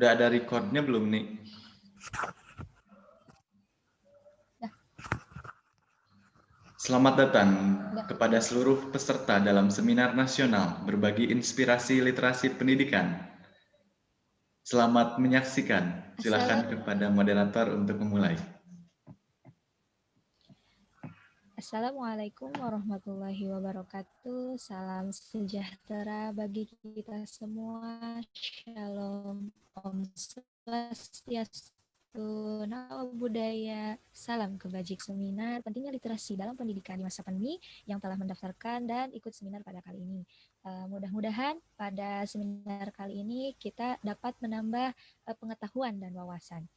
Udah ada recordnya belum nih? Selamat datang kepada seluruh peserta dalam seminar nasional berbagi inspirasi literasi pendidikan. Selamat menyaksikan. Silakan kepada moderator untuk memulai. Assalamualaikum warahmatullahi wabarakatuh. Salam sejahtera bagi kita semua. Shalom. Om Swastiastu. Namo Buddhaya. Salam kebajik seminar pentingnya literasi dalam pendidikan di masa pandemi yang telah mendaftarkan dan ikut seminar pada kali ini. Mudah-mudahan pada seminar kali ini kita dapat menambah pengetahuan dan wawasan.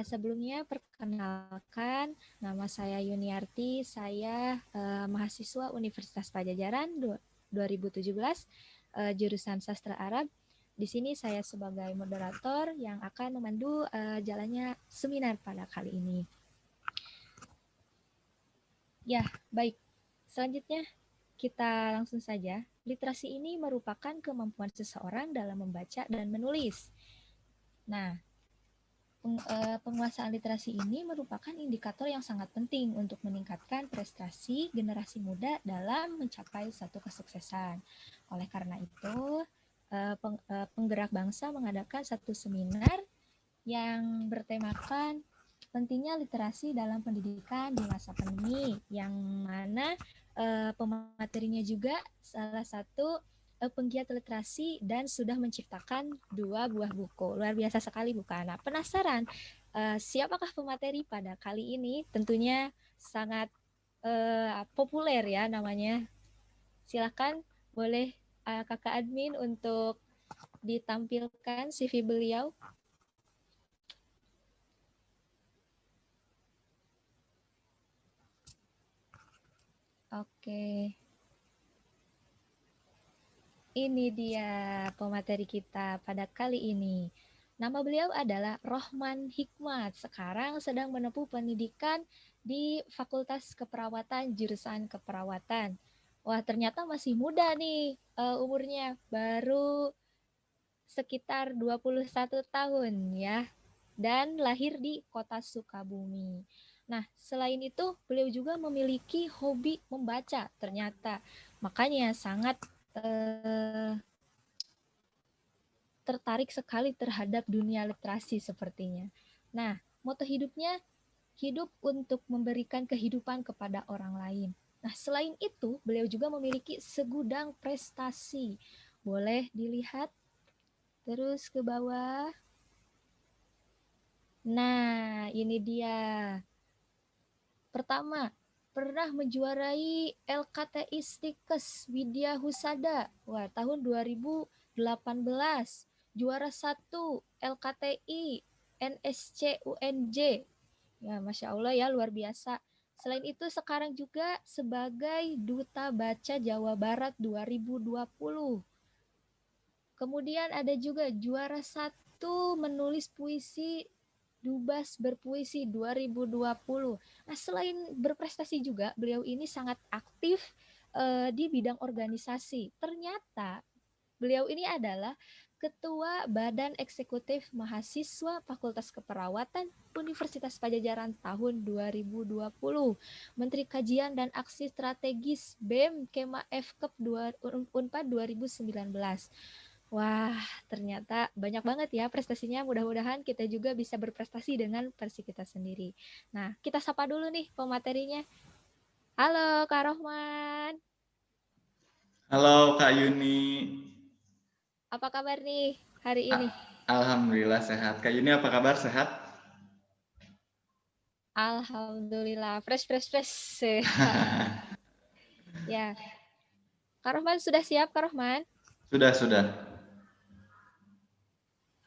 Sebelumnya perkenalkan, nama saya Yuniarti, saya mahasiswa Universitas Padjadjaran 2017, jurusan Sastra Arab. Di sini saya sebagai moderator yang akan memandu jalannya seminar pada kali ini. Ya, baik. Selanjutnya kita langsung saja. Literasi ini merupakan kemampuan seseorang dalam membaca dan menulis. Nah, penguasaan literasi ini merupakan indikator yang sangat penting untuk meningkatkan prestasi generasi muda dalam mencapai satu kesuksesan. Oleh karena itu, penggerak bangsa mengadakan satu seminar yang bertemakan pentingnya literasi dalam pendidikan di masa pandemi, yang mana pematerinya juga salah satu penggiat literasi dan sudah menciptakan 2 buah buku. Luar biasa sekali bukan? Nah, penasaran siapakah pemateri pada kali ini? Tentunya sangat populer ya namanya. Silakan boleh kakak admin untuk ditampilkan CV beliau. Oke. Ini dia pemateri kita pada kali ini. Nama beliau adalah Rohman Hikmat. Sekarang sedang menempuh pendidikan di Fakultas Keperawatan, jurusan keperawatan. Wah, ternyata masih muda nih umurnya. Baru sekitar 21 tahun ya. Dan lahir di kota Sukabumi. Nah, selain itu beliau juga memiliki hobi membaca ternyata. Makanya sangat tertarik sekali terhadap dunia literasi sepertinya. Nah, moto hidupnya, hidup untuk memberikan kehidupan kepada orang lain. Nah, selain itu, beliau juga memiliki segudang prestasi. Boleh dilihat terus ke bawah. Nah, ini dia. Pertama, pernah menjuarai LKTI Stikes Widya Husada. Wah, tahun 2018. Juara 1 LKTI NSC UNJ. Ya, Masya Allah ya, luar biasa. Selain itu, sekarang juga sebagai Duta Baca Jawa Barat 2020. Kemudian ada juga juara 1 menulis puisi Dubas Berpuisi 2020. Nah, selain berprestasi juga, beliau ini sangat aktif di bidang organisasi. Ternyata beliau ini adalah Ketua Badan Eksekutif Mahasiswa Fakultas Keperawatan Universitas Padjadjaran tahun 2020, Menteri Kajian dan Aksi Strategis BEM Kema FKEP Unpad 2019. Wah, ternyata banyak banget ya prestasinya. Mudah-mudahan kita juga bisa berprestasi dengan versi kita sendiri. Nah, kita sapa dulu nih pematerinya. Halo Kak Rohman. Halo Kak Yuni. Apa kabar nih hari ini? Alhamdulillah sehat. Kak Yuni apa kabar, sehat? Alhamdulillah, fresh. Ya, Kak Rohman sudah siap, Kak Rohman? Sudah.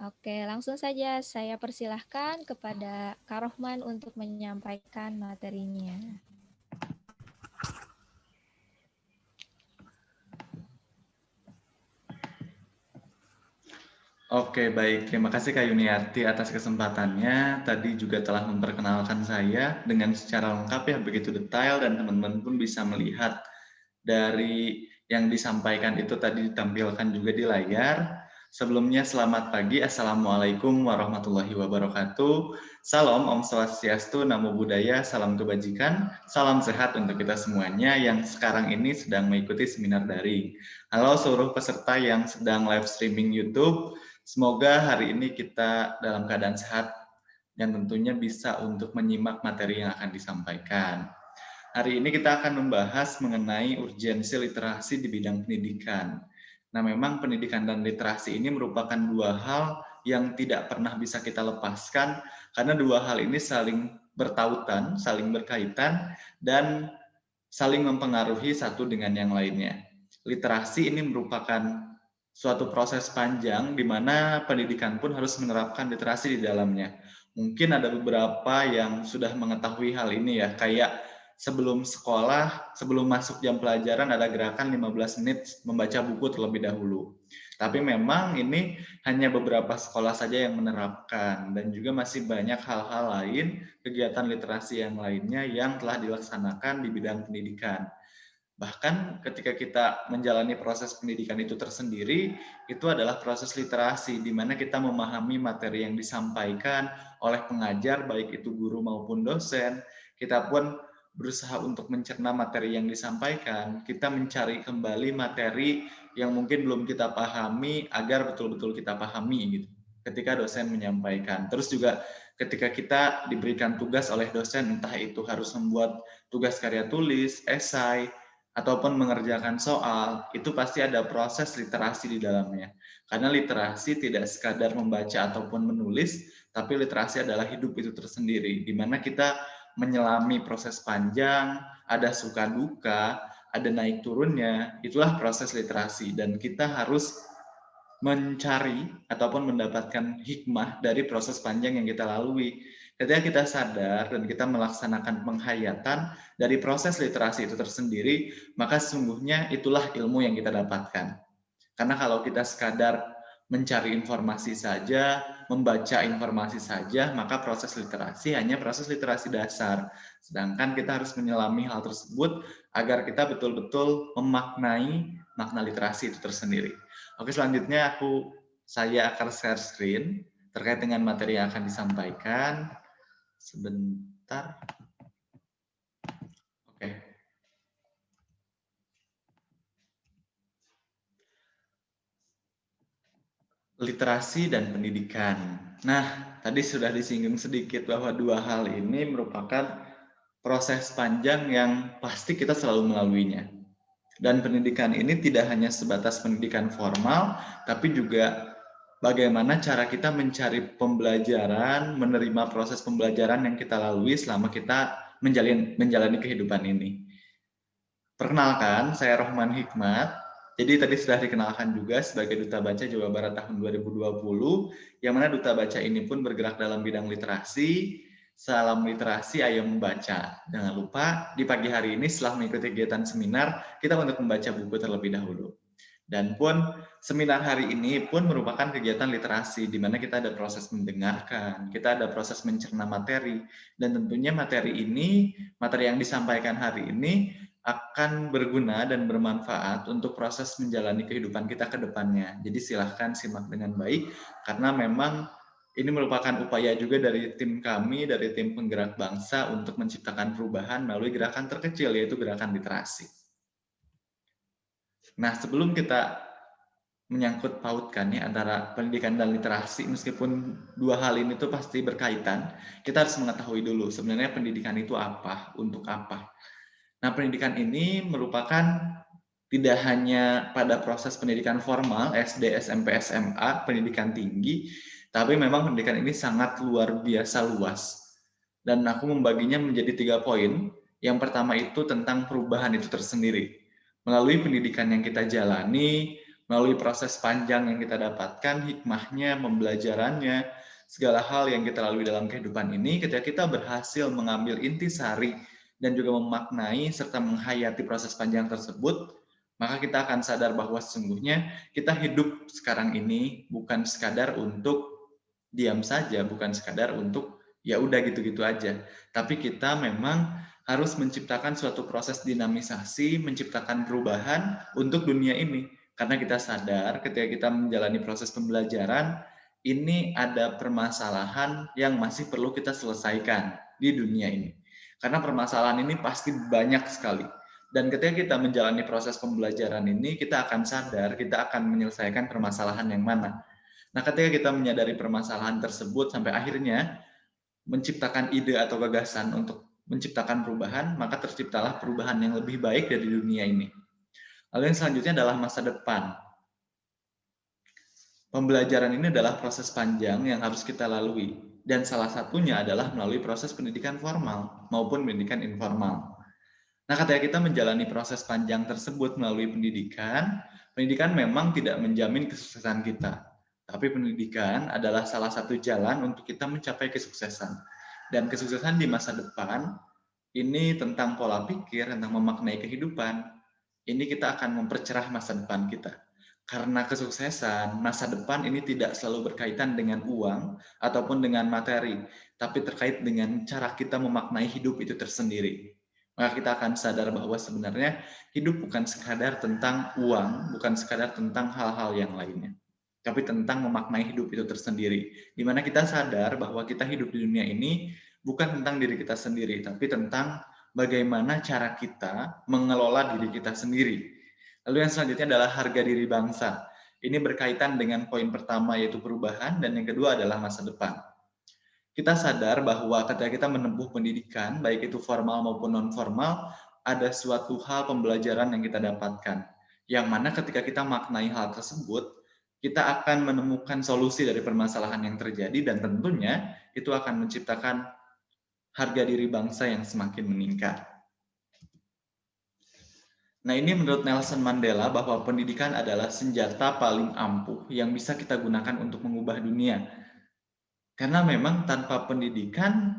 Oke, langsung saja saya persilahkan kepada Kak Rohman untuk menyampaikan materinya. Oke, baik. Terima kasih Kak Yuniarti atas kesempatannya. Tadi juga telah memperkenalkan saya dengan secara lengkap ya, begitu detail, dan teman-teman pun bisa melihat dari yang disampaikan itu tadi ditampilkan juga di layar. Sebelumnya selamat pagi, Assalamualaikum warahmatullahi wabarakatuh. Salam Om Swastiastu, Namo Buddhaya, salam kebajikan, salam sehat untuk kita semuanya yang sekarang ini sedang mengikuti seminar daring. Halo seluruh peserta yang sedang live streaming YouTube, semoga hari ini kita dalam keadaan sehat dan tentunya bisa untuk menyimak materi yang akan disampaikan. Hari ini kita akan membahas mengenai urgensi literasi di bidang pendidikan. Nah, memang pendidikan dan literasi ini merupakan dua hal yang tidak pernah bisa kita lepaskan karena dua hal ini saling bertautan, saling berkaitan, dan saling mempengaruhi satu dengan yang lainnya. Literasi ini merupakan suatu proses panjang di mana pendidikan pun harus menerapkan literasi di dalamnya. Mungkin ada beberapa yang sudah mengetahui hal ini ya, kayak sebelum sekolah, sebelum masuk jam pelajaran ada gerakan 15 menit membaca buku terlebih dahulu. Tapi memang ini hanya beberapa sekolah saja yang menerapkan dan juga masih banyak hal-hal lain, kegiatan literasi yang lainnya yang telah dilaksanakan di bidang pendidikan. Bahkan ketika kita menjalani proses pendidikan itu tersendiri, itu adalah proses literasi, di mana kita memahami materi yang disampaikan oleh pengajar, baik itu guru maupun dosen. Kita pun berusaha untuk mencerna materi yang disampaikan, kita mencari kembali materi yang mungkin belum kita pahami agar betul-betul kita pahami gitu. Ketika dosen menyampaikan. Terus juga ketika kita diberikan tugas oleh dosen, entah itu harus membuat tugas karya tulis, esai, ataupun mengerjakan soal, itu pasti ada proses literasi di dalamnya. Karena literasi tidak sekadar membaca ataupun menulis, tapi literasi adalah hidup itu tersendiri, di mana kita menyelami proses panjang, ada suka duka, ada naik turunnya, itulah proses literasi. Dan kita harus mencari ataupun mendapatkan hikmah dari proses panjang yang kita lalui. Ketika kita sadar dan kita melaksanakan penghayatan dari proses literasi itu tersendiri, maka sesungguhnya itulah ilmu yang kita dapatkan. Karena kalau kita sekadar mencari informasi saja, membaca informasi saja, maka proses literasi hanya proses literasi dasar. Sedangkan kita harus menyelami hal tersebut agar kita betul-betul memaknai makna literasi itu tersendiri. Oke, selanjutnya saya akan share screen terkait dengan materi yang akan disampaikan. Sebentar. Oke. Literasi dan pendidikan. Nah, tadi sudah disinggung sedikit bahwa dua hal ini merupakan proses panjang yang pasti kita selalu melaluinya. Dan pendidikan ini tidak hanya sebatas pendidikan formal, tapi juga bagaimana cara kita mencari pembelajaran, menerima proses pembelajaran yang kita lalui selama kita menjalani kehidupan ini. Perkenalkan, saya Rohman Hikmat. Jadi tadi sudah dikenalkan juga sebagai Duta Baca Jawa Barat tahun 2020, yang mana Duta Baca ini pun bergerak dalam bidang literasi. Salam literasi, ayo membaca. Jangan lupa di pagi hari ini setelah mengikuti kegiatan seminar, kita untuk membaca buku terlebih dahulu. Dan pun seminar hari ini pun merupakan kegiatan literasi, di mana kita ada proses mendengarkan, kita ada proses mencerna materi, dan tentunya materi yang disampaikan hari ini akan berguna dan bermanfaat untuk proses menjalani kehidupan kita ke depannya. Jadi silahkan simak dengan baik, karena memang ini merupakan upaya juga dari tim kami, dari tim penggerak bangsa untuk menciptakan perubahan melalui gerakan terkecil, yaitu gerakan literasi. Nah, sebelum kita menyangkut pautkan ya antara pendidikan dan literasi, meskipun dua hal ini tuh pasti berkaitan, kita harus mengetahui dulu sebenarnya pendidikan itu apa, untuk apa. Nah, pendidikan ini merupakan tidak hanya pada proses pendidikan formal, SD, SMP, SMA, pendidikan tinggi, tapi memang pendidikan ini sangat luar biasa luas. Dan aku membaginya menjadi 3 poin. Yang pertama itu tentang perubahan itu tersendiri. Melalui pendidikan yang kita jalani, melalui proses panjang yang kita dapatkan, hikmahnya, pembelajarannya, segala hal yang kita lalui dalam kehidupan ini, ketika kita berhasil mengambil intisari dan juga memaknai serta menghayati proses panjang tersebut, maka kita akan sadar bahwa sesungguhnya kita hidup sekarang ini bukan sekadar untuk diam saja, bukan sekadar untuk ya udah gitu-gitu aja. Tapi kita memang harus menciptakan suatu proses dinamisasi, menciptakan perubahan untuk dunia ini. Karena kita sadar ketika kita menjalani proses pembelajaran, ini ada permasalahan yang masih perlu kita selesaikan di dunia ini. Karena permasalahan ini pasti banyak sekali. Dan ketika kita menjalani proses pembelajaran ini, kita akan sadar, kita akan menyelesaikan permasalahan yang mana. Nah, ketika kita menyadari permasalahan tersebut sampai akhirnya menciptakan ide atau gagasan untuk menciptakan perubahan, maka terciptalah perubahan yang lebih baik dari dunia ini. Lalu yang selanjutnya adalah masa depan. Pembelajaran ini adalah proses panjang yang harus kita lalui, dan salah satunya adalah melalui proses pendidikan formal maupun pendidikan informal. Nah, ketika kita menjalani proses panjang tersebut melalui pendidikan, pendidikan memang tidak menjamin kesuksesan kita, tapi pendidikan adalah salah satu jalan untuk kita mencapai kesuksesan. Dan kesuksesan di masa depan ini tentang pola pikir, tentang memaknai kehidupan. Ini kita akan mempercerah masa depan kita. Karena kesuksesan masa depan ini tidak selalu berkaitan dengan uang ataupun dengan materi, tapi terkait dengan cara kita memaknai hidup itu tersendiri. Maka kita akan sadar bahwa sebenarnya hidup bukan sekadar tentang uang, bukan sekadar tentang hal-hal yang lainnya, tapi tentang memaknai hidup itu tersendiri. Di mana kita sadar bahwa kita hidup di dunia ini bukan tentang diri kita sendiri, tapi tentang bagaimana cara kita mengelola diri kita sendiri. Lalu yang selanjutnya adalah harga diri bangsa. Ini berkaitan dengan poin pertama yaitu perubahan, dan yang kedua adalah masa depan. Kita sadar bahwa ketika kita menempuh pendidikan, baik itu formal maupun non-formal, ada suatu hal pembelajaran yang kita dapatkan. Yang mana ketika kita maknai hal tersebut, kita akan menemukan solusi dari permasalahan yang terjadi, dan tentunya itu akan menciptakan harga diri bangsa yang semakin meningkat. Nah, ini menurut Nelson Mandela bahwa pendidikan adalah senjata paling ampuh yang bisa kita gunakan untuk mengubah dunia. Karena memang tanpa pendidikan,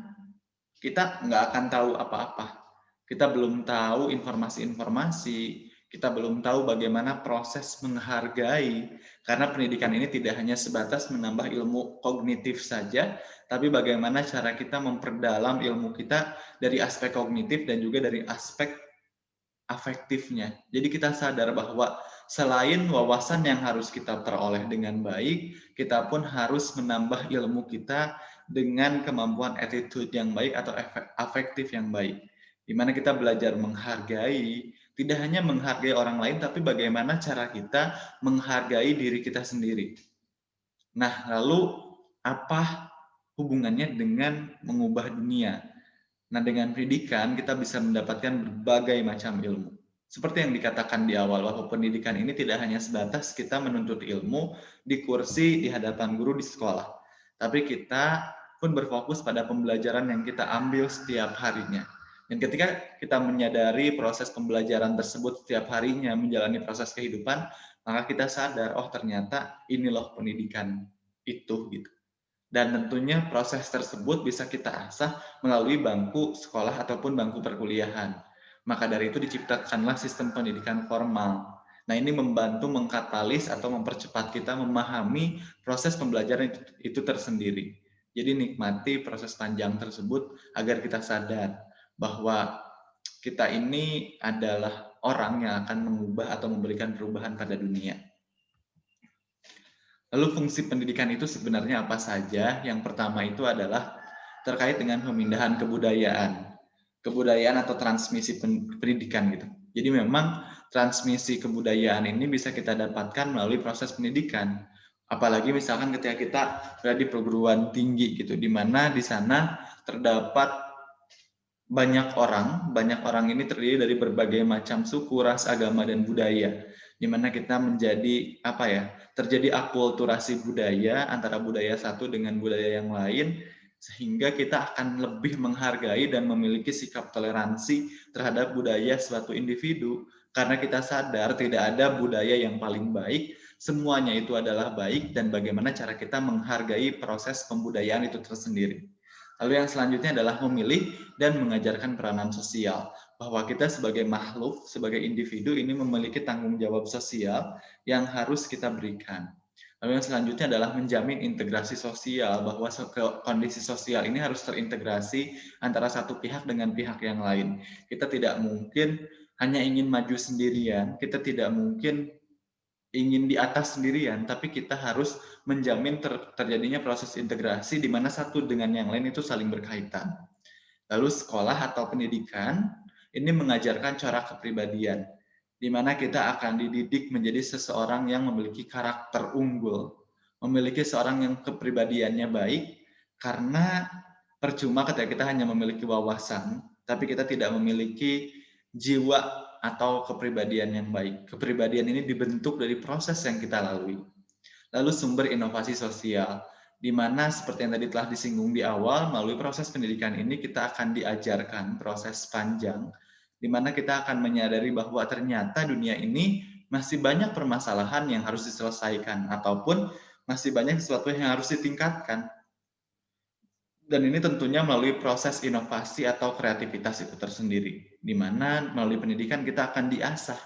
kita nggak akan tahu apa-apa. Kita belum tahu informasi-informasi, kita belum tahu bagaimana proses menghargai, karena pendidikan ini tidak hanya sebatas menambah ilmu kognitif saja, tapi bagaimana cara kita memperdalam ilmu kita dari aspek kognitif dan juga dari aspek afektifnya. Jadi kita sadar bahwa selain wawasan yang harus kita peroleh dengan baik, kita pun harus menambah ilmu kita dengan kemampuan attitude yang baik atau afektif yang baik. Di mana kita belajar menghargai, tidak hanya menghargai orang lain, tapi bagaimana cara kita menghargai diri kita sendiri. Nah, lalu apa hubungannya dengan mengubah dunia? Nah, dengan pendidikan kita bisa mendapatkan berbagai macam ilmu. Seperti yang dikatakan di awal, bahwa pendidikan ini tidak hanya sebatas kita menuntut ilmu di kursi di hadapan guru di sekolah, tapi kita pun berfokus pada pembelajaran yang kita ambil setiap harinya. Dan ketika kita menyadari proses pembelajaran tersebut setiap harinya menjalani proses kehidupan, maka kita sadar, oh ternyata ini loh pendidikan itu gitu. Dan tentunya proses tersebut bisa kita asah melalui bangku sekolah ataupun bangku perkuliahan. Maka dari itu diciptakanlah sistem pendidikan formal. Nah, ini membantu mengkatalis atau mempercepat kita memahami proses pembelajaran itu tersendiri. Jadi nikmati proses panjang tersebut agar kita sadar bahwa kita ini adalah orang yang akan mengubah atau memberikan perubahan pada dunia. Lalu fungsi pendidikan itu sebenarnya apa saja? Yang pertama itu adalah terkait dengan pemindahan kebudayaan. Kebudayaan atau transmisi pendidikan gitu. Jadi memang transmisi kebudayaan ini bisa kita dapatkan melalui proses pendidikan. Apalagi misalkan ketika kita berada di perguruan tinggi gitu, di mana di sana terdapat banyak orang ini terdiri dari berbagai macam suku, ras, agama, dan budaya, di mana kita menjadi terjadi akulturasi budaya antara budaya satu dengan budaya yang lain, sehingga kita akan lebih menghargai dan memiliki sikap toleransi terhadap budaya suatu individu, karena kita sadar tidak ada budaya yang paling baik, semuanya itu adalah baik, dan bagaimana cara kita menghargai proses pembudayaan itu tersendiri. Lalu yang selanjutnya adalah memilih dan mengajarkan peranan sosial, bahwa kita sebagai makhluk, sebagai individu ini memiliki tanggung jawab sosial yang harus kita berikan. Lalu yang selanjutnya adalah menjamin integrasi sosial, bahwa kondisi sosial ini harus terintegrasi antara satu pihak dengan pihak yang lain. Kita tidak mungkin hanya ingin maju sendirian, kita tidak mungkin ingin di atas sendirian, tapi kita harus menjamin terjadinya proses integrasi di mana satu dengan yang lain itu saling berkaitan. Lalu sekolah atau pendidikan ini mengajarkan corak kepribadian, di mana kita akan dididik menjadi seseorang yang memiliki karakter unggul, memiliki seorang yang kepribadiannya baik, karena percuma ketika kita hanya memiliki wawasan, tapi kita tidak memiliki jiwa atau kepribadian yang baik. Kepribadian ini dibentuk dari proses yang kita lalui. Lalu sumber inovasi sosial, di mana seperti yang tadi telah disinggung di awal, melalui proses pendidikan ini kita akan diajarkan proses panjang, di mana kita akan menyadari bahwa ternyata dunia ini masih banyak permasalahan yang harus diselesaikan, ataupun masih banyak sesuatu yang harus ditingkatkan. Dan ini tentunya melalui proses inovasi atau kreativitas itu tersendiri, di mana melalui pendidikan kita akan diasah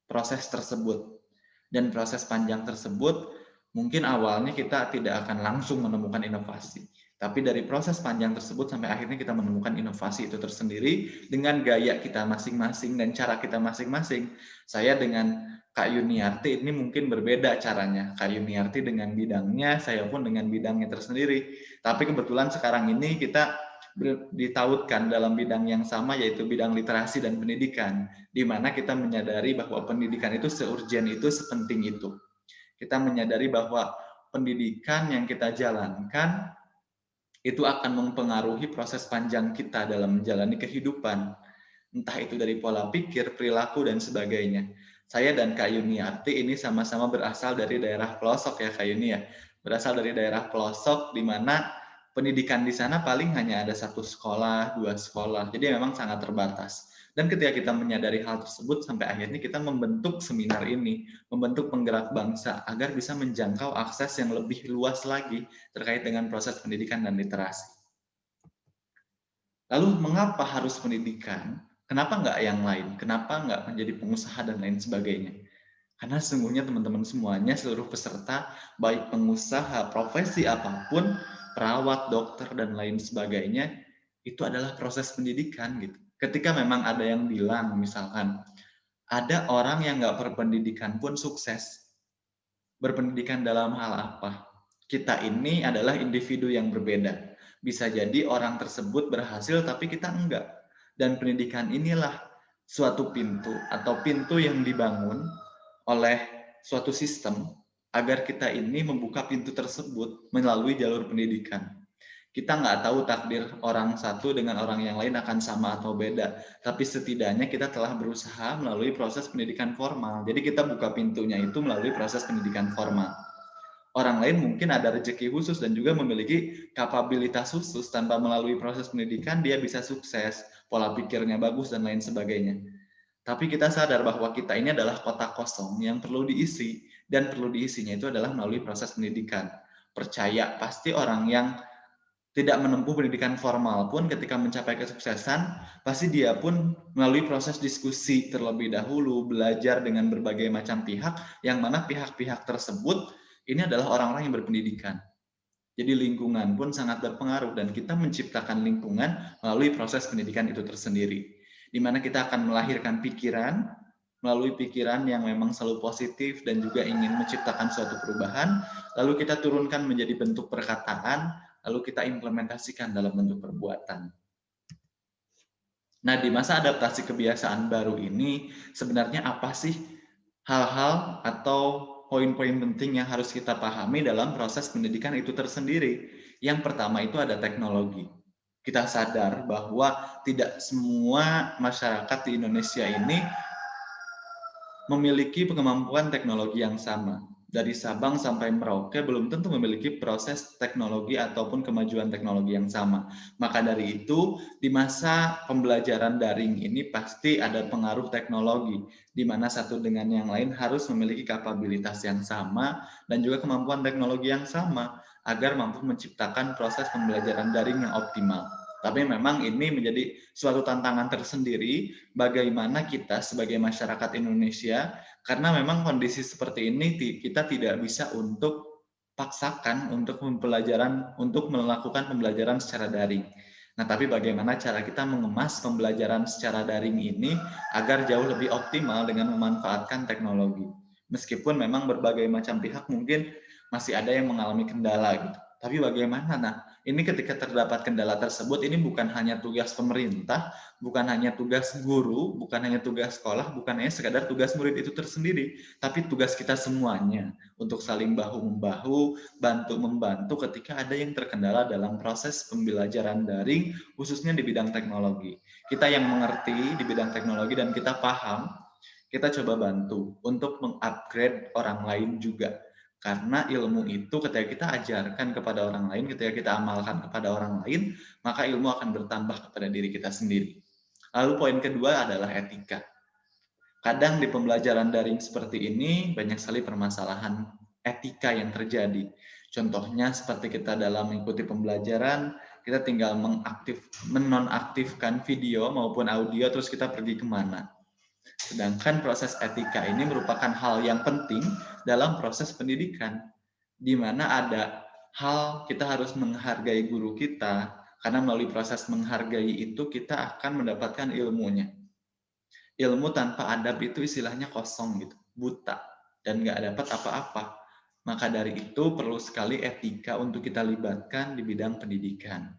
proses tersebut. Dan proses panjang tersebut mungkin awalnya kita tidak akan langsung menemukan inovasi, tapi dari proses panjang tersebut sampai akhirnya kita menemukan inovasi itu tersendiri dengan gaya kita masing-masing dan cara kita masing-masing. Saya dengan Kak Yuniarti ini mungkin berbeda caranya. Kak Yuniarti dengan bidangnya, saya pun dengan bidangnya tersendiri. Tapi kebetulan sekarang ini kita ditautkan dalam bidang yang sama, yaitu bidang literasi dan pendidikan, di mana kita menyadari bahwa pendidikan itu seurgen itu, sepenting itu. Kita menyadari bahwa pendidikan yang kita jalankan itu akan mempengaruhi proses panjang kita dalam menjalani kehidupan. Entah itu dari pola pikir, perilaku, dan sebagainya. Saya dan Kak Yuniarti ini sama-sama berasal dari daerah pelosok ya Kak Yuni ya. Berasal dari daerah pelosok di mana pendidikan di sana paling hanya ada 1 sekolah, 2 sekolah. Jadi memang sangat terbatas. Dan ketika kita menyadari hal tersebut, sampai akhirnya kita membentuk seminar ini, membentuk penggerak bangsa agar bisa menjangkau akses yang lebih luas lagi terkait dengan proses pendidikan dan literasi. Lalu mengapa harus pendidikan? Kenapa nggak yang lain? Kenapa nggak menjadi pengusaha dan lain sebagainya? Karena sesungguhnya teman-teman semuanya, seluruh peserta, baik pengusaha, profesi apapun, perawat, dokter, dan lain sebagainya, itu adalah proses pendidikan gitu. Ketika memang ada yang bilang, misalkan, ada orang yang nggak berpendidikan pun sukses. Berpendidikan dalam hal apa? Kita ini adalah individu yang berbeda. Bisa jadi orang tersebut berhasil tapi kita enggak. Dan pendidikan inilah suatu pintu atau pintu yang dibangun oleh suatu sistem agar kita ini membuka pintu tersebut melalui jalur pendidikan. Kita nggak tahu takdir orang satu dengan orang yang lain akan sama atau beda, tapi setidaknya kita telah berusaha melalui proses pendidikan formal. Jadi kita buka pintunya itu melalui proses pendidikan formal. Orang lain mungkin ada rezeki khusus dan juga memiliki kapabilitas khusus, tanpa melalui proses pendidikan dia bisa sukses, pola pikirnya bagus dan lain sebagainya. Tapi kita sadar bahwa kita ini adalah kotak kosong yang perlu diisi, dan perlu diisinya itu adalah melalui proses pendidikan. Percaya, pasti orang yang tidak menempuh pendidikan formal pun ketika mencapai kesuksesan, pasti dia pun melalui proses diskusi terlebih dahulu, belajar dengan berbagai macam pihak, yang mana pihak-pihak tersebut ini adalah orang-orang yang berpendidikan. Jadi lingkungan pun sangat berpengaruh, dan kita menciptakan lingkungan melalui proses pendidikan itu tersendiri. Di mana kita akan melahirkan pikiran, melalui pikiran yang memang selalu positif dan juga ingin menciptakan suatu perubahan, lalu kita turunkan menjadi bentuk perkataan, lalu kita implementasikan dalam bentuk perbuatan. Nah, di masa adaptasi kebiasaan baru ini, sebenarnya apa sih hal-hal atau poin-poin penting yang harus kita pahami dalam proses pendidikan itu tersendiri? Yang pertama itu ada teknologi. Kita sadar bahwa tidak semua masyarakat di Indonesia ini memiliki kemampuan teknologi yang sama. Dari Sabang sampai Merauke belum tentu memiliki proses teknologi ataupun kemajuan teknologi yang sama. Maka dari itu, di masa pembelajaran daring ini pasti ada pengaruh teknologi, di mana satu dengan yang lain harus memiliki kapabilitas yang sama dan juga kemampuan teknologi yang sama agar mampu menciptakan proses pembelajaran daring yang optimal. Tapi memang ini menjadi suatu tantangan tersendiri bagaimana kita sebagai masyarakat Indonesia, karena memang kondisi seperti ini kita tidak bisa untuk paksakan untuk melakukan pembelajaran secara daring. Nah, tapi bagaimana cara kita mengemas pembelajaran secara daring ini agar jauh lebih optimal dengan memanfaatkan teknologi. Meskipun memang berbagai macam pihak mungkin masih ada yang mengalami kendala gitu. Tapi bagaimana? Nah, ini ketika terdapat kendala tersebut, ini bukan hanya tugas pemerintah, bukan hanya tugas guru, bukan hanya tugas sekolah, bukan hanya sekadar tugas murid itu tersendiri, tapi tugas kita semuanya untuk saling bahu-membahu, bantu-membantu ketika ada yang terkendala dalam proses pembelajaran daring, khususnya di bidang teknologi. Kita yang mengerti di bidang teknologi dan kita paham, kita coba bantu untuk mengupgrade orang lain juga. Karena ilmu itu ketika kita ajarkan kepada orang lain, ketika kita amalkan kepada orang lain, maka ilmu akan bertambah kepada diri kita sendiri. Lalu poin kedua adalah etika. Kadang di pembelajaran daring seperti ini banyak sekali permasalahan etika yang terjadi. Contohnya seperti kita dalam mengikuti pembelajaran, kita tinggal menonaktifkan video maupun audio terus kita pergi kemana. Sedangkan proses etika ini merupakan hal yang penting dalam proses pendidikan, di mana ada hal kita harus menghargai guru kita, karena melalui proses menghargai itu kita akan mendapatkan ilmunya. Ilmu tanpa adab itu istilahnya kosong gitu, buta, dan nggak dapat apa-apa. Maka dari itu perlu sekali etika untuk kita libatkan di bidang pendidikan.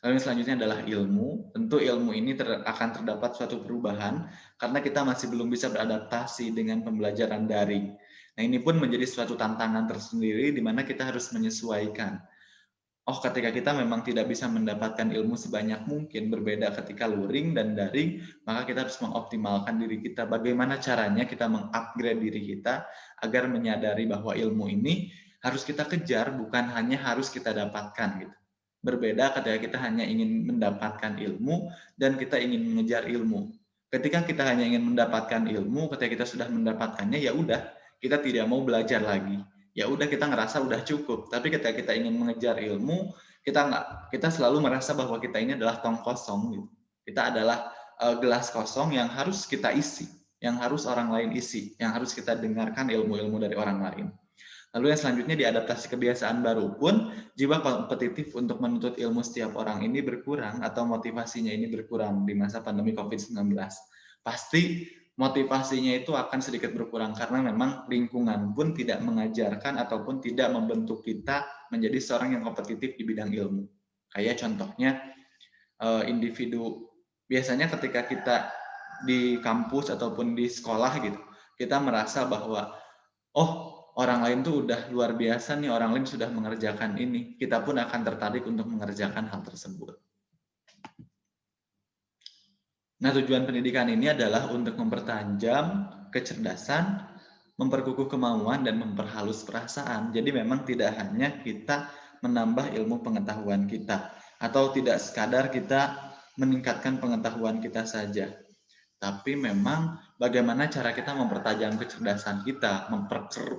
Lalu yang selanjutnya adalah ilmu. Tentu ilmu ini akan terdapat suatu perubahan karena kita masih belum bisa beradaptasi dengan pembelajaran daring. Nah, ini pun menjadi suatu tantangan tersendiri di mana kita harus menyesuaikan. Oh, ketika kita memang tidak bisa mendapatkan ilmu sebanyak mungkin, berbeda ketika luring dan daring, maka kita harus mengoptimalkan diri kita. Bagaimana caranya kita mengupgrade diri kita agar menyadari bahwa ilmu ini harus kita kejar, bukan hanya harus kita dapatkan gitu. Berbeda ketika kita hanya ingin mendapatkan ilmu dan kita ingin mengejar ilmu. Ketika kita hanya ingin mendapatkan ilmu, ketika kita sudah mendapatkannya, ya udah, kita tidak mau belajar lagi. Ya udah, kita ngerasa udah cukup. Tapi ketika kita ingin mengejar ilmu, kita selalu merasa bahwa kita ini adalah tong kosong gitu. Kita adalah gelas kosong yang harus kita isi, yang harus orang lain isi, yang harus kita dengarkan ilmu-ilmu dari orang lain. Lalu yang selanjutnya, diadaptasi kebiasaan baru pun, jiwa kompetitif untuk menuntut ilmu setiap orang ini berkurang atau motivasinya ini berkurang di masa pandemi COVID-19. Pasti motivasinya itu akan sedikit berkurang karena memang lingkungan pun tidak mengajarkan ataupun tidak membentuk kita menjadi seorang yang kompetitif di bidang ilmu. Kayak contohnya individu, biasanya ketika kita di kampus ataupun di sekolah gitu, kita merasa bahwa oh, orang lain tuh udah luar biasa nih, orang lain sudah mengerjakan ini. Kita pun akan tertarik untuk mengerjakan hal tersebut. Nah, tujuan pendidikan ini adalah untuk mempertajam kecerdasan, memperkukuh kemauan, dan memperhalus perasaan. Jadi memang tidak hanya kita menambah ilmu pengetahuan kita, atau tidak sekadar kita meningkatkan pengetahuan kita saja. Tapi memang bagaimana cara kita mempertajam kecerdasan kita,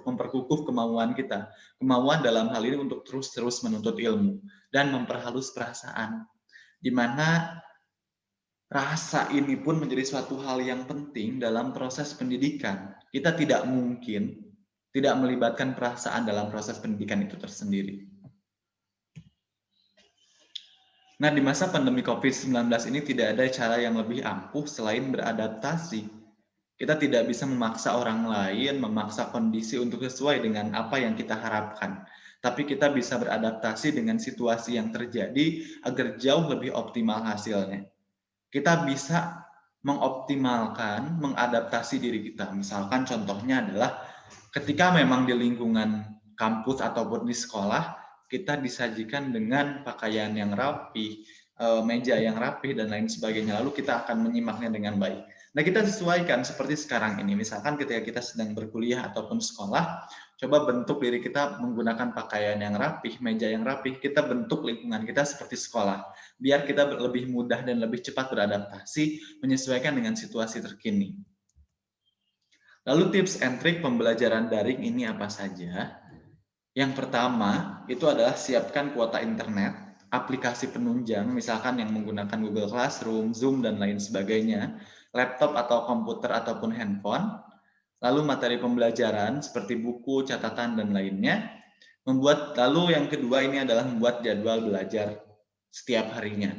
memperkukuh kemauan kita. Kemauan dalam hal ini untuk terus-terus menuntut ilmu dan memperhalus perasaan. Di mana rasa ini pun menjadi suatu hal yang penting dalam proses pendidikan. Kita tidak mungkin tidak melibatkan perasaan dalam proses pendidikan itu tersendiri. Nah, di masa pandemi COVID-19 ini tidak ada cara yang lebih ampuh selain beradaptasi. Kita tidak bisa memaksa orang lain, memaksa kondisi untuk sesuai dengan apa yang kita harapkan. Tapi kita bisa beradaptasi dengan situasi yang terjadi agar jauh lebih optimal hasilnya. Kita bisa mengoptimalkan, mengadaptasi diri kita. Misalkan contohnya adalah ketika memang di lingkungan kampus ataupun di sekolah, kita disajikan dengan pakaian yang rapi, meja yang rapi, dan lain sebagainya. Lalu kita akan menyimaknya dengan baik. Nah, kita sesuaikan seperti sekarang ini. Misalkan ketika kita sedang berkuliah ataupun sekolah, coba bentuk diri kita menggunakan pakaian yang rapi, meja yang rapi. Kita bentuk lingkungan kita seperti sekolah. Biar kita lebih mudah dan lebih cepat beradaptasi, menyesuaikan dengan situasi terkini. Lalu tips and trik pembelajaran daring ini apa saja? Yang pertama, itu adalah siapkan kuota internet, aplikasi penunjang, misalkan yang menggunakan Google Classroom, Zoom, dan lain sebagainya, laptop atau komputer ataupun handphone, lalu materi pembelajaran seperti buku, catatan, dan lainnya. Lalu yang kedua ini adalah membuat jadwal belajar setiap harinya.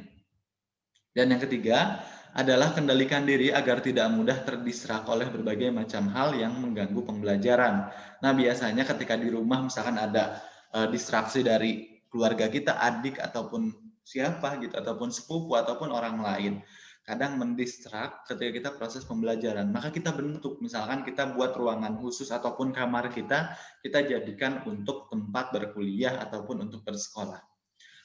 Dan yang ketiga, adalah kendalikan diri agar tidak mudah terdistrak oleh berbagai macam hal yang mengganggu pembelajaran. Nah, biasanya ketika di rumah misalkan ada distraksi dari keluarga kita, adik ataupun siapa gitu, ataupun sepupu ataupun orang lain. Kadang mendistrak ketika kita proses pembelajaran. Maka kita bentuk, misalkan kita buat ruangan khusus ataupun kamar kita jadikan untuk tempat berkuliah ataupun untuk bersekolah.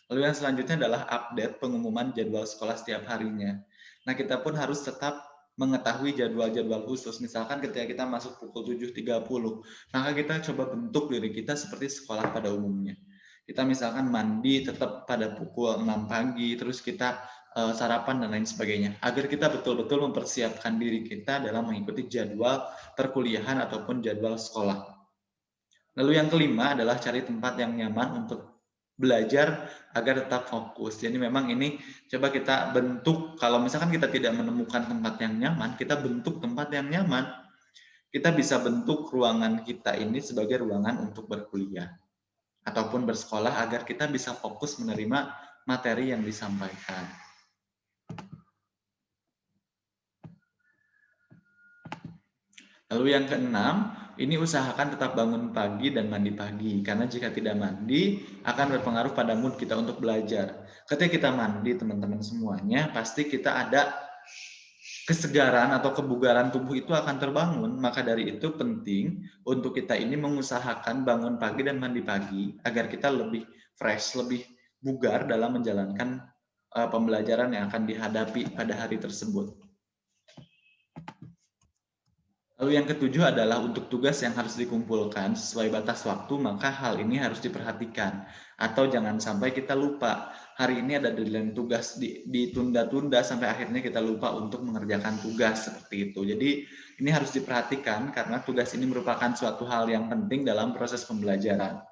Lalu yang selanjutnya adalah update pengumuman jadwal sekolah setiap harinya. Nah, kita pun harus tetap mengetahui jadwal-jadwal khusus. Misalkan ketika kita masuk pukul 7.30, maka kita coba bentuk diri kita seperti sekolah pada umumnya. Kita misalkan mandi tetap pada pukul 6 pagi, terus kita sarapan dan lain sebagainya. Agar kita betul-betul mempersiapkan diri kita dalam mengikuti jadwal perkuliahan ataupun jadwal sekolah. Lalu yang kelima adalah cari tempat yang nyaman untuk belajar agar tetap fokus. Jadi memang ini coba kita bentuk, kalau misalkan kita tidak menemukan tempat yang nyaman, kita bentuk tempat yang nyaman. Kita bisa bentuk ruangan kita ini sebagai ruangan untuk berkuliah ataupun bersekolah agar kita bisa fokus menerima materi yang disampaikan. Lalu yang keenam, ini usahakan tetap bangun pagi dan mandi pagi, karena jika tidak mandi akan berpengaruh pada mood kita untuk belajar. Ketika kita mandi, teman-teman semuanya, pasti kita ada kesegaran atau kebugaran tubuh itu akan terbangun. Maka dari itu penting untuk kita ini mengusahakan bangun pagi dan mandi pagi, agar kita lebih fresh, lebih bugar dalam menjalankan pembelajaran yang akan dihadapi pada hari tersebut. Lalu yang ketujuh adalah untuk tugas yang harus dikumpulkan sesuai batas waktu, maka hal ini harus diperhatikan. Atau jangan sampai kita lupa, hari ini ada deadline tugas ditunda-tunda sampai akhirnya kita lupa untuk mengerjakan tugas seperti itu. Jadi ini harus diperhatikan karena tugas ini merupakan suatu hal yang penting dalam proses pembelajaran.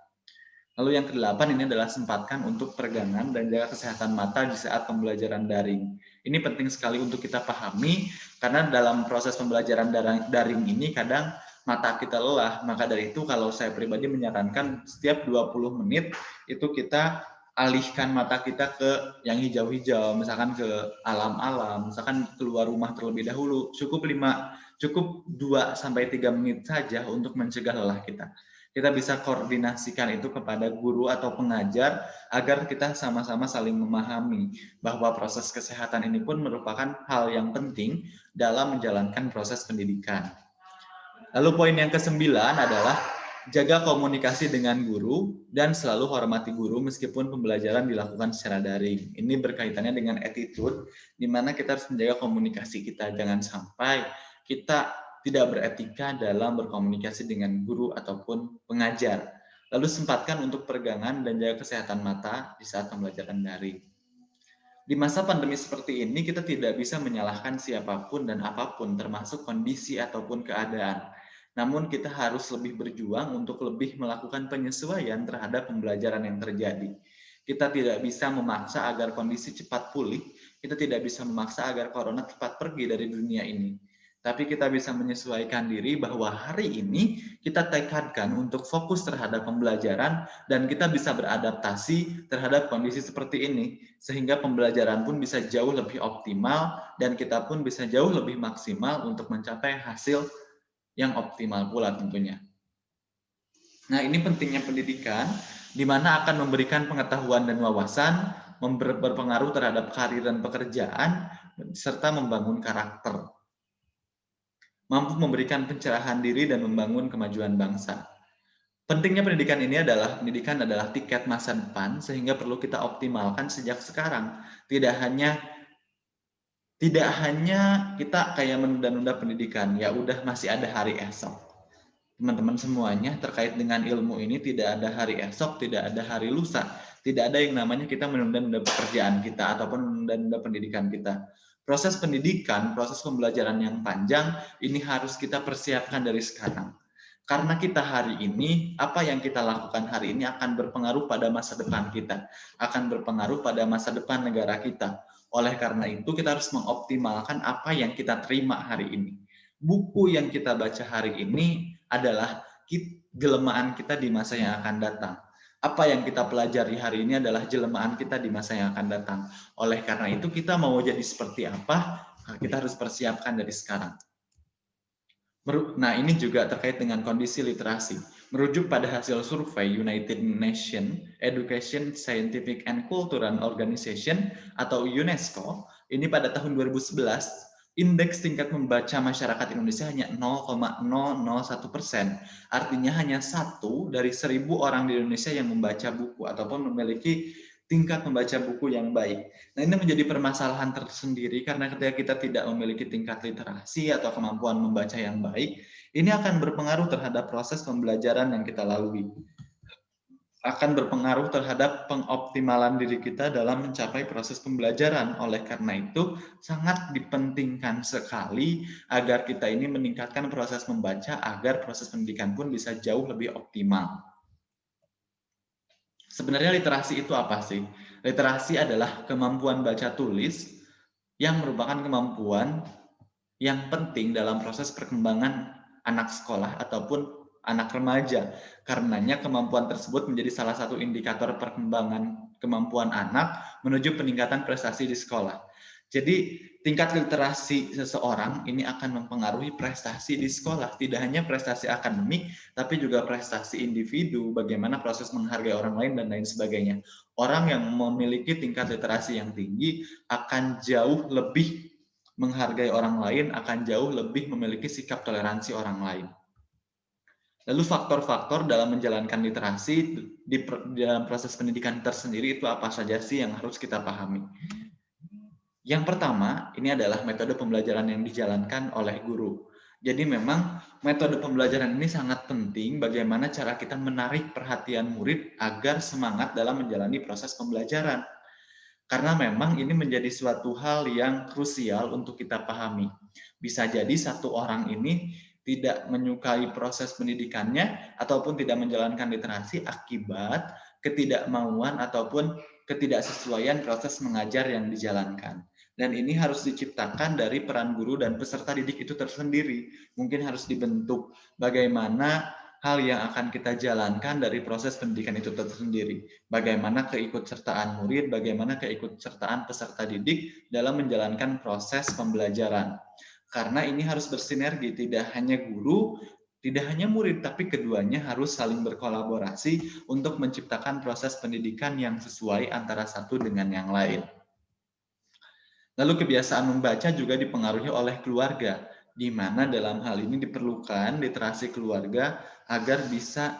Lalu yang kedelapan ini adalah sempatkan untuk peregangan dan jaga kesehatan mata di saat pembelajaran daring. Ini penting sekali untuk kita pahami karena dalam proses pembelajaran daring ini kadang mata kita lelah. Maka dari itu kalau saya pribadi menyarankan setiap 20 menit itu kita alihkan mata kita ke yang hijau-hijau, misalkan ke alam-alam, misalkan keluar rumah terlebih dahulu. Cukup 2 sampai 3 menit saja untuk mencegah lelah kita. Kita bisa koordinasikan itu kepada guru atau pengajar agar kita sama-sama saling memahami bahwa proses kesehatan ini pun merupakan hal yang penting dalam menjalankan proses pendidikan. Lalu poin yang ke-9 adalah jaga komunikasi dengan guru dan selalu hormati guru meskipun pembelajaran dilakukan secara daring. Ini berkaitannya dengan attitude, di mana kita harus menjaga komunikasi kita. Jangan sampai kita tidak beretika dalam berkomunikasi dengan guru ataupun pengajar. Lalu sempatkan untuk peregangan dan jaga kesehatan mata di saat pembelajaran daring. Di masa pandemi seperti ini, kita tidak bisa menyalahkan siapapun dan apapun, termasuk kondisi ataupun keadaan. Namun kita harus lebih berjuang untuk lebih melakukan penyesuaian terhadap pembelajaran yang terjadi. Kita tidak bisa memaksa agar kondisi cepat pulih, kita tidak bisa memaksa agar corona cepat pergi dari dunia ini. Tapi kita bisa menyesuaikan diri bahwa hari ini kita tekadkan untuk fokus terhadap pembelajaran dan kita bisa beradaptasi terhadap kondisi seperti ini. Sehingga pembelajaran pun bisa jauh lebih optimal dan kita pun bisa jauh lebih maksimal untuk mencapai hasil yang optimal pula tentunya. Nah, ini pentingnya pendidikan, di mana akan memberikan pengetahuan dan wawasan, berpengaruh terhadap karir dan pekerjaan, serta membangun karakter. Mampu memberikan pencerahan diri dan membangun kemajuan bangsa. Pentingnya pendidikan ini adalah tiket masa depan, sehingga perlu kita optimalkan sejak sekarang. Tidak hanya kita kayak menunda-nunda pendidikan, ya udah masih ada hari esok. Teman-teman semuanya, terkait dengan ilmu ini tidak ada hari esok, tidak ada hari lusa. Tidak ada yang namanya kita menunda-nunda pekerjaan kita ataupun menunda-nunda pendidikan kita. Proses pendidikan, proses pembelajaran yang panjang, ini harus kita persiapkan dari sekarang. Karena kita hari ini, apa yang kita lakukan hari ini akan berpengaruh pada masa depan kita, akan berpengaruh pada masa depan negara kita. Oleh karena itu, kita harus mengoptimalkan apa yang kita terima hari ini. Buku yang kita baca hari ini adalah jelmaan kita di masa yang akan datang. Apa yang kita pelajari hari ini adalah jelmaan kita di masa yang akan datang. Oleh karena itu kita mau jadi seperti apa, Kita harus persiapkan dari sekarang. Nah, ini juga terkait dengan kondisi literasi. Merujuk pada hasil survei United Nations Education, Scientific and Cultural Organization atau UNESCO, ini pada tahun 2011, indeks tingkat membaca masyarakat Indonesia hanya 0,001%. Artinya hanya 1 dari 1.000 orang di Indonesia yang membaca buku ataupun memiliki tingkat membaca buku yang baik. Nah, ini menjadi permasalahan tersendiri karena ketika kita tidak memiliki tingkat literasi atau kemampuan membaca yang baik, ini akan berpengaruh terhadap proses pembelajaran yang kita lalui. Akan berpengaruh terhadap pengoptimalan diri kita dalam mencapai proses pembelajaran. Oleh karena itu, sangat dipentingkan sekali agar kita ini meningkatkan proses membaca agar proses pendidikan pun bisa jauh lebih optimal. Sebenarnya literasi itu apa sih? Literasi adalah kemampuan baca tulis yang merupakan kemampuan yang penting dalam proses perkembangan anak sekolah ataupun anak remaja. Karenanya kemampuan tersebut menjadi salah satu indikator perkembangan kemampuan anak menuju peningkatan prestasi di sekolah. Jadi tingkat literasi seseorang ini akan mempengaruhi prestasi di sekolah, tidak hanya prestasi akademik, tapi juga prestasi individu, bagaimana proses menghargai orang lain, dan lain sebagainya. Orang yang memiliki tingkat literasi yang tinggi akan jauh lebih menghargai orang lain, akan jauh lebih memiliki sikap toleransi orang lain. Lalu faktor-faktor dalam menjalankan literasi di dalam proses pendidikan tersendiri itu apa saja sih yang harus kita pahami? Yang pertama, ini adalah metode pembelajaran yang dijalankan oleh guru. Jadi memang metode pembelajaran ini sangat penting bagaimana cara kita menarik perhatian murid agar semangat dalam menjalani proses pembelajaran. Karena memang ini menjadi suatu hal yang krusial untuk kita pahami. Bisa jadi satu orang ini tidak menyukai proses pendidikannya ataupun tidak menjalankan literasi akibat ketidakmauan ataupun ketidaksesuaian proses mengajar yang dijalankan. Dan ini harus diciptakan dari peran guru dan peserta didik itu tersendiri. Mungkin harus dibentuk bagaimana hal yang akan kita jalankan dari proses pendidikan itu tersendiri. Bagaimana keikutsertaan murid, bagaimana keikutsertaan peserta didik dalam menjalankan proses pembelajaran. Karena ini harus bersinergi, tidak hanya guru, tidak hanya murid, tapi keduanya harus saling berkolaborasi untuk menciptakan proses pendidikan yang sesuai antara satu dengan yang lain. Lalu kebiasaan membaca juga dipengaruhi oleh keluarga, di mana dalam hal ini diperlukan literasi keluarga agar bisa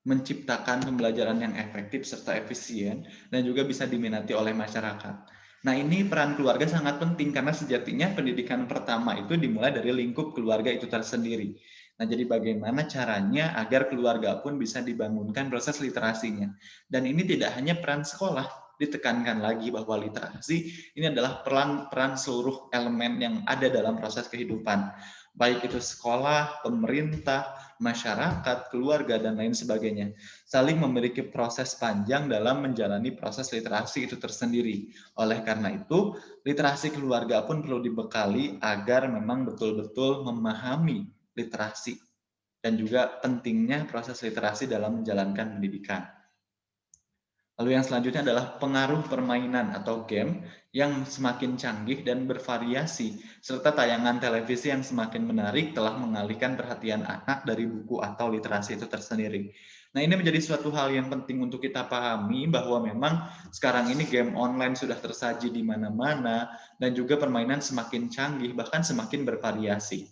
menciptakan pembelajaran yang efektif serta efisien dan juga bisa diminati oleh masyarakat. Nah, ini peran keluarga sangat penting karena sejatinya pendidikan pertama itu dimulai dari lingkup keluarga itu tersendiri. Nah, jadi bagaimana caranya agar keluarga pun bisa dibangunkan proses literasinya. Dan ini tidak hanya peran sekolah, ditekankan lagi bahwa literasi ini adalah peran seluruh elemen yang ada dalam proses kehidupan. Baik itu sekolah, pemerintah, masyarakat, keluarga, dan lain sebagainya. Saling memiliki proses panjang dalam menjalani proses literasi itu tersendiri. Oleh karena itu, literasi keluarga pun perlu dibekali agar memang betul-betul memahami literasi dan juga pentingnya proses literasi dalam menjalankan pendidikan. Lalu yang selanjutnya adalah pengaruh permainan atau game yang semakin canggih dan bervariasi, serta tayangan televisi yang semakin menarik telah mengalihkan perhatian anak dari buku atau literasi itu tersendiri. Nah, ini menjadi suatu hal yang penting untuk kita pahami bahwa memang sekarang ini game online sudah tersaji di mana-mana dan juga permainan semakin canggih, bahkan semakin bervariasi.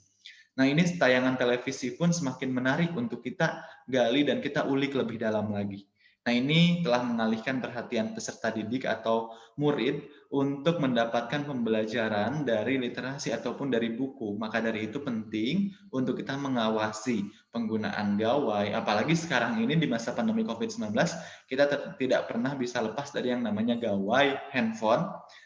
Nah, ini tayangan televisi pun semakin menarik untuk kita gali dan kita ulik lebih dalam lagi. Nah, ini telah mengalihkan perhatian peserta didik atau murid untuk mendapatkan pembelajaran dari literasi ataupun dari buku. Maka dari itu penting untuk kita mengawasi penggunaan gawai. Apalagi sekarang ini di masa pandemi COVID-19, kita tidak pernah bisa lepas dari yang namanya gawai handphone.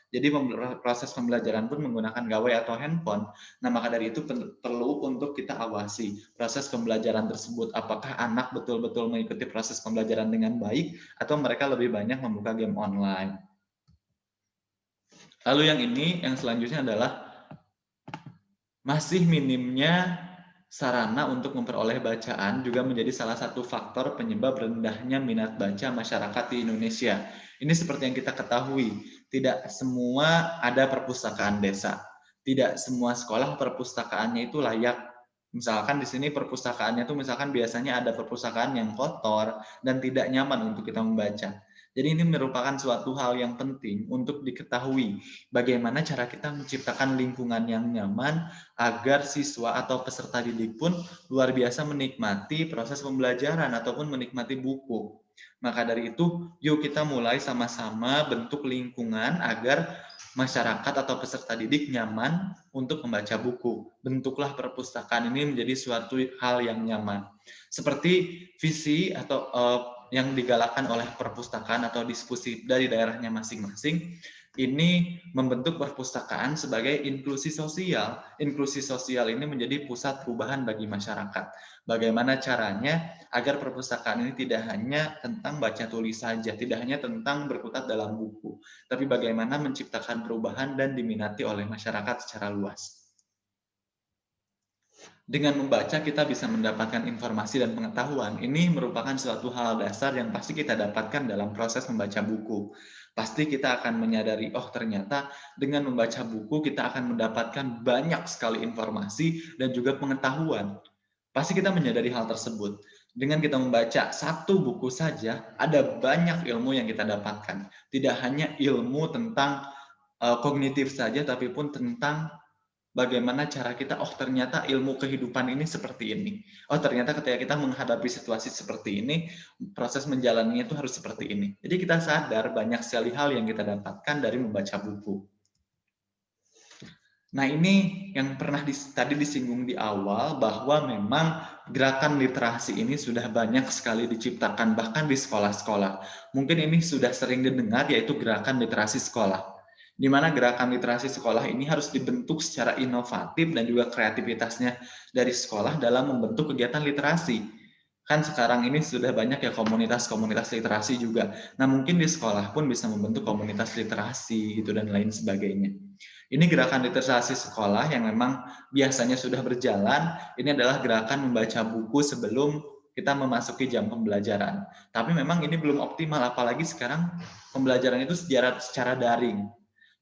Jadi proses pembelajaran pun menggunakan gawai atau handphone. Nah, maka dari itu perlu untuk kita awasi proses pembelajaran tersebut. Apakah anak betul-betul mengikuti proses pembelajaran dengan baik atau mereka lebih banyak membuka game online. Lalu yang selanjutnya adalah masih minimnya sarana untuk memperoleh bacaan juga menjadi salah satu faktor penyebab rendahnya minat baca masyarakat di Indonesia. Ini seperti yang kita ketahui, tidak semua ada perpustakaan desa. Tidak semua sekolah perpustakaannya itu layak. Misalkan di sini perpustakaannya itu misalkan biasanya ada perpustakaan yang kotor dan tidak nyaman untuk kita membaca. Jadi ini merupakan suatu hal yang penting untuk diketahui bagaimana cara kita menciptakan lingkungan yang nyaman agar siswa atau peserta didik pun luar biasa menikmati proses pembelajaran ataupun menikmati buku. Maka dari itu, yuk kita mulai sama-sama bentuk lingkungan agar masyarakat atau peserta didik nyaman untuk membaca buku. Bentuklah perpustakaan ini menjadi suatu hal yang nyaman. Seperti visi atau yang digalakkan oleh perpustakaan atau diskusi dari daerahnya masing-masing, ini membentuk perpustakaan sebagai inklusi sosial. Inklusi sosial ini menjadi pusat perubahan bagi masyarakat. Bagaimana caranya agar perpustakaan ini tidak hanya tentang baca tulis saja, tidak hanya tentang berkutat dalam buku, tapi bagaimana menciptakan perubahan dan diminati oleh masyarakat secara luas. Dengan membaca kita bisa mendapatkan informasi dan pengetahuan. Ini merupakan suatu hal dasar yang pasti kita dapatkan dalam proses membaca buku. Pasti kita akan menyadari, oh ternyata dengan membaca buku kita akan mendapatkan banyak sekali informasi dan juga pengetahuan. Pasti kita menyadari hal tersebut. Dengan kita membaca satu buku saja, ada banyak ilmu yang kita dapatkan. Tidak hanya ilmu tentang kognitif saja, tapi pun tentang bagaimana cara kita, oh ternyata ilmu kehidupan ini seperti ini. Oh ternyata ketika kita menghadapi situasi seperti ini, proses menjalaninya itu harus seperti ini. Jadi kita sadar banyak sekali hal yang kita dapatkan dari membaca buku. Nah ini yang pernah tadi disinggung di awal bahwa memang gerakan literasi ini sudah banyak sekali diciptakan bahkan di sekolah-sekolah. Mungkin ini sudah sering didengar yaitu gerakan literasi sekolah. Di mana gerakan literasi sekolah ini harus dibentuk secara inovatif dan juga kreativitasnya dari sekolah dalam membentuk kegiatan literasi. Kan sekarang ini sudah banyak ya komunitas-komunitas literasi juga. Nah mungkin di sekolah pun bisa membentuk komunitas literasi gitu dan lain sebagainya. Ini gerakan literasi sekolah yang memang biasanya sudah berjalan. Ini adalah gerakan membaca buku sebelum kita memasuki jam pembelajaran. Tapi memang ini belum optimal, apalagi sekarang pembelajaran itu secara daring.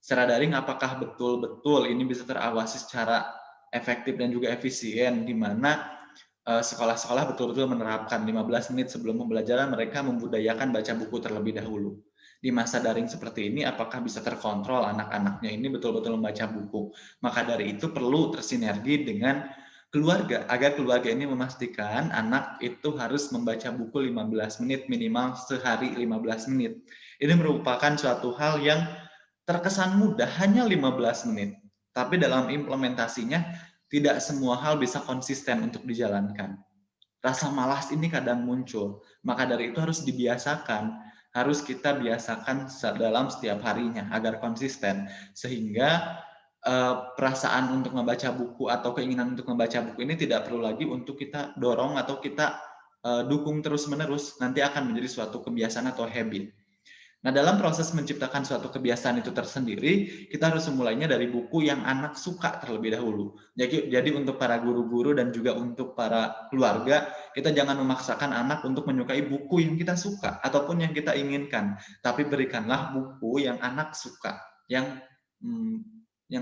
Secara daring apakah betul-betul ini bisa terawasi secara efektif dan juga efisien, di mana sekolah-sekolah betul-betul menerapkan 15 menit sebelum pembelajaran mereka membudayakan baca buku terlebih dahulu. Di masa daring seperti ini, apakah bisa terkontrol anak-anaknya ini betul-betul membaca buku? Maka dari itu perlu tersinergi dengan keluarga, agar keluarga ini memastikan anak itu harus membaca buku 15 menit, minimal sehari 15 menit. Ini merupakan suatu hal yang terkesan mudah, hanya 15 menit. Tapi dalam implementasinya, tidak semua hal bisa konsisten untuk dijalankan. Rasa malas ini kadang muncul, maka dari itu harus dibiasakan, harus kita biasakan dalam setiap harinya agar konsisten, sehingga perasaan untuk membaca buku atau keinginan untuk membaca buku ini tidak perlu lagi untuk kita dorong atau kita dukung terus-menerus, nanti akan menjadi suatu kebiasaan atau habit. Nah, dalam proses menciptakan suatu kebiasaan itu tersendiri, kita harus memulainya dari buku yang anak suka terlebih dahulu. Jadi untuk para guru-guru dan juga untuk para keluarga, kita jangan memaksakan anak untuk menyukai buku yang kita suka ataupun yang kita inginkan, tapi berikanlah buku yang anak suka, yang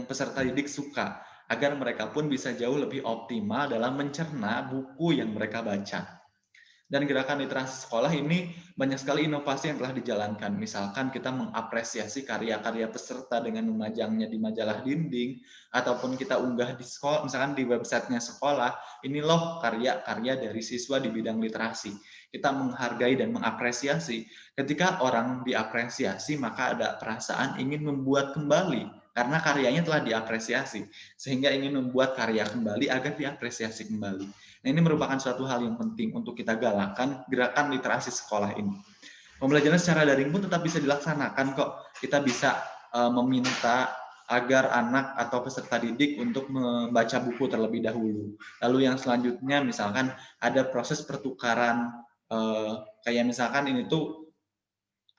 peserta didik suka, agar mereka pun bisa jauh lebih optimal dalam mencerna buku yang mereka baca. Dan gerakan literasi sekolah ini banyak sekali inovasi yang telah dijalankan. Misalkan kita mengapresiasi karya-karya peserta dengan memajangnya di majalah dinding, ataupun kita unggah di sekolah, misalkan di websitenya sekolah, ini loh karya-karya dari siswa di bidang literasi. Kita menghargai dan mengapresiasi. Ketika orang diapresiasi, maka ada perasaan ingin membuat kembali, karena karyanya telah diapresiasi, sehingga ingin membuat karya kembali agar diapresiasi kembali. Nah, ini merupakan suatu hal yang penting untuk kita galakkan gerakan literasi sekolah ini. Pembelajaran secara daring pun tetap bisa dilaksanakan kok. Kita bisa meminta agar anak atau peserta didik untuk membaca buku terlebih dahulu. Lalu yang selanjutnya misalkan ada proses pertukaran, kayak misalkan ini tuh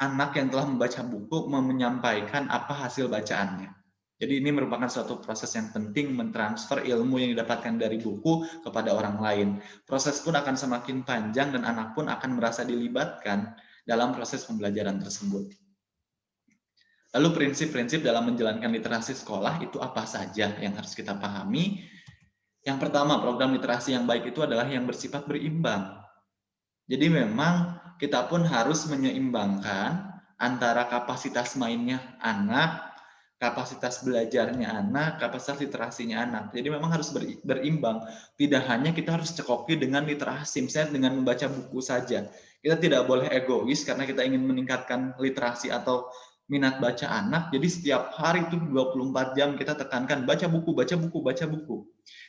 anak yang telah membaca buku menyampaikan apa hasil bacaannya. Jadi ini merupakan suatu proses yang penting mentransfer ilmu yang didapatkan dari buku kepada orang lain. Proses pun akan semakin panjang dan anak pun akan merasa dilibatkan dalam proses pembelajaran tersebut. Lalu prinsip-prinsip dalam menjalankan literasi sekolah itu apa saja yang harus kita pahami? Yang pertama, program literasi yang baik itu adalah yang bersifat berimbang. Jadi memang kita pun harus menyeimbangkan antara kapasitas mainnya anak, kapasitas belajarnya anak, kapasitas literasinya anak. Jadi memang harus berimbang. Tidak hanya kita harus cekoki dengan literasi, misalnya dengan membaca buku saja. Kita tidak boleh egois karena kita ingin meningkatkan literasi atau minat baca anak. Jadi setiap hari itu 24 jam kita tekankan baca buku, baca buku, baca buku.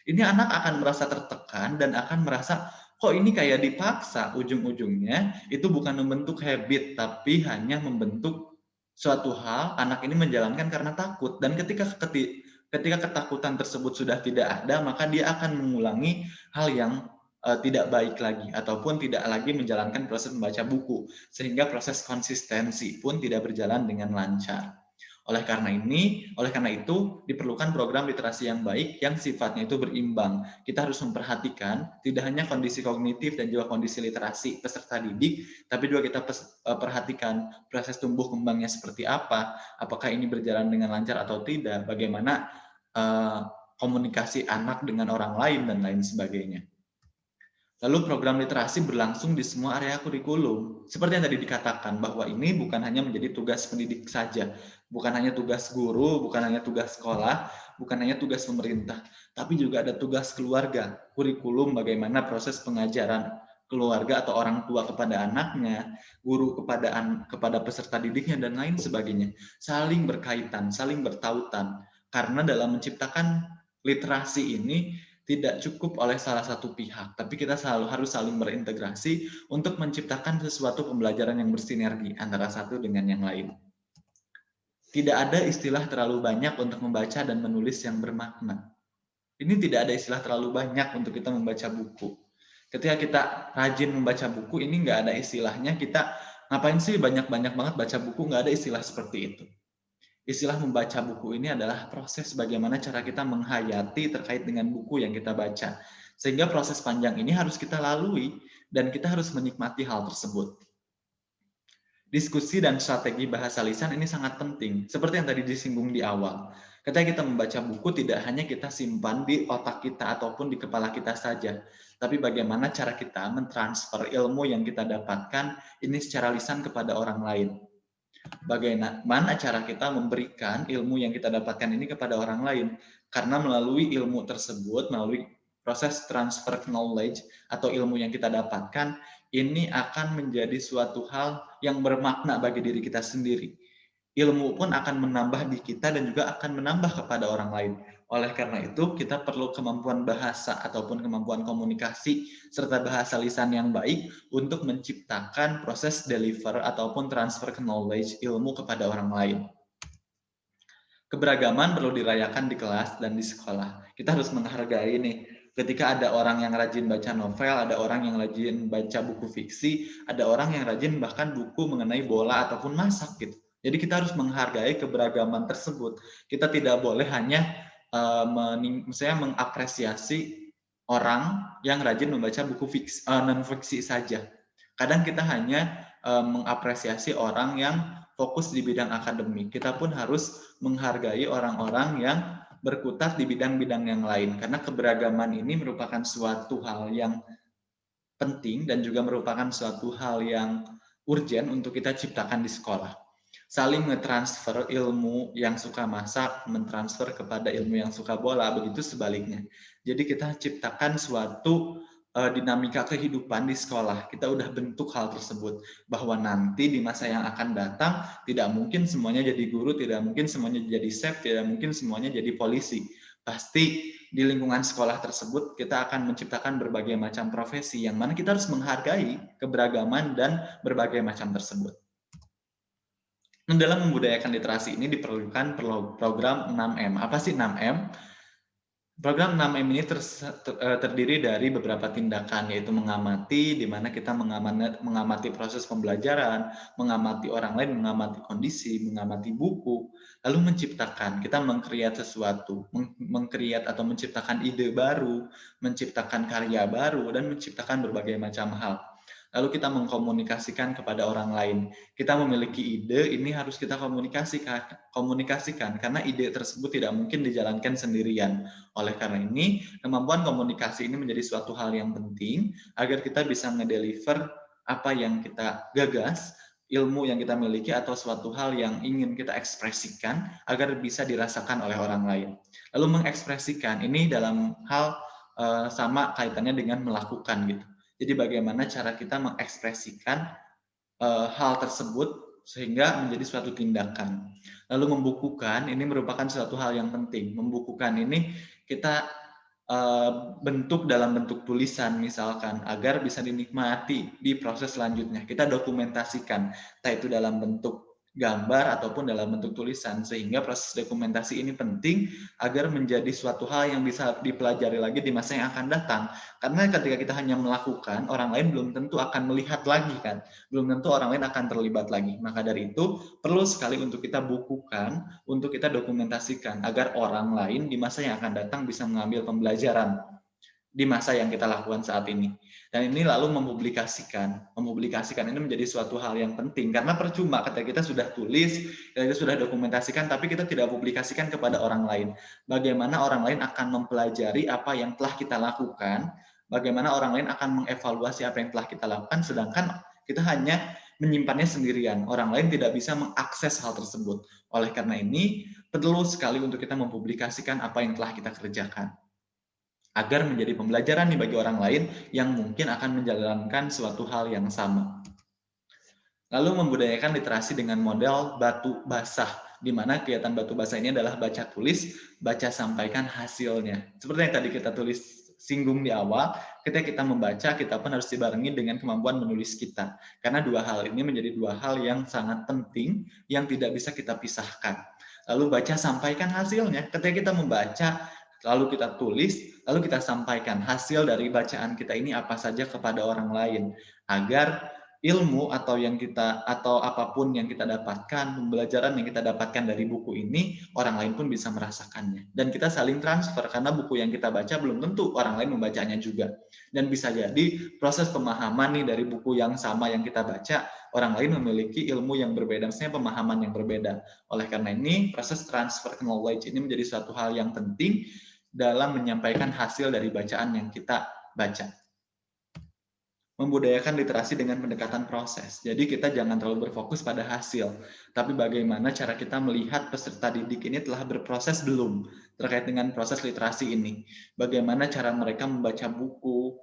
Ini anak akan merasa tertekan dan akan merasa kok ini kayak dipaksa, ujung-ujungnya itu bukan membentuk habit, tapi hanya membentuk suatu hal anak ini menjalankan karena takut. Dan ketika ketakutan tersebut sudah tidak ada, maka dia akan mengulangi hal yang tidak baik lagi, ataupun tidak lagi menjalankan proses membaca buku, sehingga proses konsistensi pun tidak berjalan dengan lancar. Oleh karena itu diperlukan program literasi yang baik yang sifatnya itu berimbang. Kita harus memperhatikan tidak hanya kondisi kognitif dan juga kondisi literasi peserta didik, tapi juga kita perhatikan proses tumbuh kembangnya seperti apa, apakah ini berjalan dengan lancar atau tidak, bagaimana komunikasi anak dengan orang lain dan lain sebagainya. Lalu program literasi berlangsung di semua area kurikulum. Seperti yang tadi dikatakan, bahwa ini bukan hanya menjadi tugas pendidik saja, bukan hanya tugas guru, bukan hanya tugas sekolah, bukan hanya tugas pemerintah, tapi juga ada tugas keluarga, kurikulum bagaimana proses pengajaran keluarga atau orang tua kepada anaknya, guru kepada peserta didiknya, dan lain sebagainya. Saling berkaitan, saling bertautan. Karena dalam menciptakan literasi ini, tidak cukup oleh salah satu pihak, tapi kita harus saling berintegrasi untuk menciptakan sesuatu pembelajaran yang bersinergi antara satu dengan yang lain. Tidak ada istilah terlalu banyak untuk membaca dan menulis yang bermakna. Ini tidak ada istilah terlalu banyak untuk kita membaca buku. Ketika kita rajin membaca buku, ini nggak ada istilahnya kita ngapain sih banyak-banyak banget baca buku, nggak ada istilah seperti itu. Istilah membaca buku ini adalah proses bagaimana cara kita menghayati terkait dengan buku yang kita baca. Sehingga proses panjang ini harus kita lalui dan kita harus menikmati hal tersebut. Diskusi dan strategi bahasa lisan ini sangat penting. Seperti yang tadi disinggung di awal. Ketika kita membaca buku, tidak hanya kita simpan di otak kita ataupun di kepala kita saja. Tapi bagaimana cara kita mentransfer ilmu yang kita dapatkan ini secara lisan kepada orang lain. Bagaimana cara kita memberikan ilmu yang kita dapatkan ini kepada orang lain. Karena melalui ilmu tersebut, melalui proses transfer knowledge atau ilmu yang kita dapatkan, ini akan menjadi suatu hal yang bermakna bagi diri kita sendiri. Ilmu pun akan menambah di kita dan juga akan menambah kepada orang lain. Oleh karena itu, kita perlu kemampuan bahasa ataupun kemampuan komunikasi serta bahasa lisan yang baik untuk menciptakan proses deliver ataupun transfer knowledge ilmu kepada orang lain. Keberagaman perlu dirayakan di kelas dan di sekolah. Kita harus menghargai nih, ketika ada orang yang rajin baca novel, ada orang yang rajin baca buku fiksi, ada orang yang rajin bahkan buku mengenai bola ataupun masak gitu. Jadi kita harus menghargai keberagaman tersebut. Kita tidak boleh hanya misalnya mengapresiasi orang yang rajin membaca buku fiksi, non-fiksi saja. Kadang kita hanya mengapresiasi orang yang fokus di bidang akademik. Kita pun harus menghargai orang-orang yang berkutat di bidang-bidang yang lain. Karena keberagaman ini merupakan suatu hal yang penting dan juga merupakan suatu hal yang urgent untuk kita ciptakan di sekolah. Saling mentransfer ilmu yang suka masak, mentransfer kepada ilmu yang suka bola, begitu sebaliknya. Jadi kita ciptakan suatu dinamika kehidupan di sekolah. Kita udah bentuk hal tersebut, bahwa nanti di masa yang akan datang, tidak mungkin semuanya jadi guru, tidak mungkin semuanya jadi chef, tidak mungkin semuanya jadi polisi. Pasti di lingkungan sekolah tersebut kita akan menciptakan berbagai macam profesi, yang mana kita harus menghargai keberagaman dan berbagai macam tersebut. Dalam membudayakan literasi ini diperlukan program 6M. Apa sih 6M? Program 6M ini terdiri dari beberapa tindakan, yaitu mengamati, di mana kita mengamati proses pembelajaran, mengamati orang lain, mengamati kondisi, mengamati buku, lalu menciptakan. Kita mengkreat sesuatu, mengkreat atau menciptakan ide baru, menciptakan karya baru, dan menciptakan berbagai macam hal. Lalu kita mengkomunikasikan kepada orang lain. Kita memiliki ide, ini harus kita komunikasikan karena ide tersebut tidak mungkin dijalankan sendirian. Oleh karena ini, kemampuan komunikasi ini menjadi suatu hal yang penting agar kita bisa ngedeliver apa yang kita gagas, ilmu yang kita miliki, atau suatu hal yang ingin kita ekspresikan agar bisa dirasakan oleh orang lain. Lalu mengekspresikan ini dalam hal sama kaitannya dengan melakukan gitu. Jadi bagaimana cara kita mengekspresikan hal tersebut sehingga menjadi suatu tindakan. Lalu membukukan ini merupakan suatu hal yang penting. Membukukan ini kita bentuk dalam bentuk tulisan misalkan agar bisa dinikmati di proses selanjutnya. Kita dokumentasikan, entah itu dalam bentuk gambar ataupun dalam bentuk tulisan, sehingga proses dokumentasi ini penting agar menjadi suatu hal yang bisa dipelajari lagi di masa yang akan datang. Karena ketika kita hanya melakukan, orang lain belum tentu akan melihat lagi kan, belum tentu orang lain akan terlibat lagi. Maka dari itu perlu sekali untuk kita bukukan, untuk kita dokumentasikan agar orang lain di masa yang akan datang bisa mengambil pembelajaran di masa yang kita lakukan saat ini. Dan ini lalu mempublikasikan. Mempublikasikan ini menjadi suatu hal yang penting karena percuma ketika kita sudah tulis, kita sudah dokumentasikan tapi kita tidak publikasikan kepada orang lain. Bagaimana orang lain akan mempelajari apa yang telah kita lakukan, bagaimana orang lain akan mengevaluasi apa yang telah kita lakukan, sedangkan kita hanya menyimpannya sendirian. Orang lain tidak bisa mengakses hal tersebut. Oleh karena ini, perlu sekali untuk kita mempublikasikan apa yang telah kita kerjakan agar menjadi pembelajaran nih bagi orang lain yang mungkin akan menjalankan suatu hal yang sama. Lalu membudayakan literasi dengan model batu basah, di mana kegiatan batu basah ini adalah baca tulis, baca sampaikan hasilnya. Seperti yang tadi kita tulis singgung di awal, ketika kita membaca, kita pun harus dibarengi dengan kemampuan menulis kita. Karena dua hal ini menjadi dua hal yang sangat penting, yang tidak bisa kita pisahkan. Lalu baca sampaikan hasilnya, ketika kita membaca, lalu kita tulis, lalu kita sampaikan hasil dari bacaan kita ini apa saja kepada orang lain, agar ilmu atau apapun yang kita dapatkan, pembelajaran yang kita dapatkan dari buku ini, orang lain pun bisa merasakannya. Dan kita saling transfer karena buku yang kita baca belum tentu orang lain membacanya juga. Dan bisa jadi proses pemahaman nih dari buku yang sama yang kita baca, orang lain memiliki ilmu yang berbeda, maksudnya pemahaman yang berbeda. Oleh karena ini, proses transfer knowledge ini menjadi suatu hal yang penting dalam menyampaikan hasil dari bacaan yang kita baca. Membudayakan literasi dengan pendekatan proses. Jadi kita jangan terlalu berfokus pada hasil, tapi bagaimana cara kita melihat peserta didik ini telah berproses belum terkait dengan proses literasi ini. Bagaimana cara mereka membaca buku,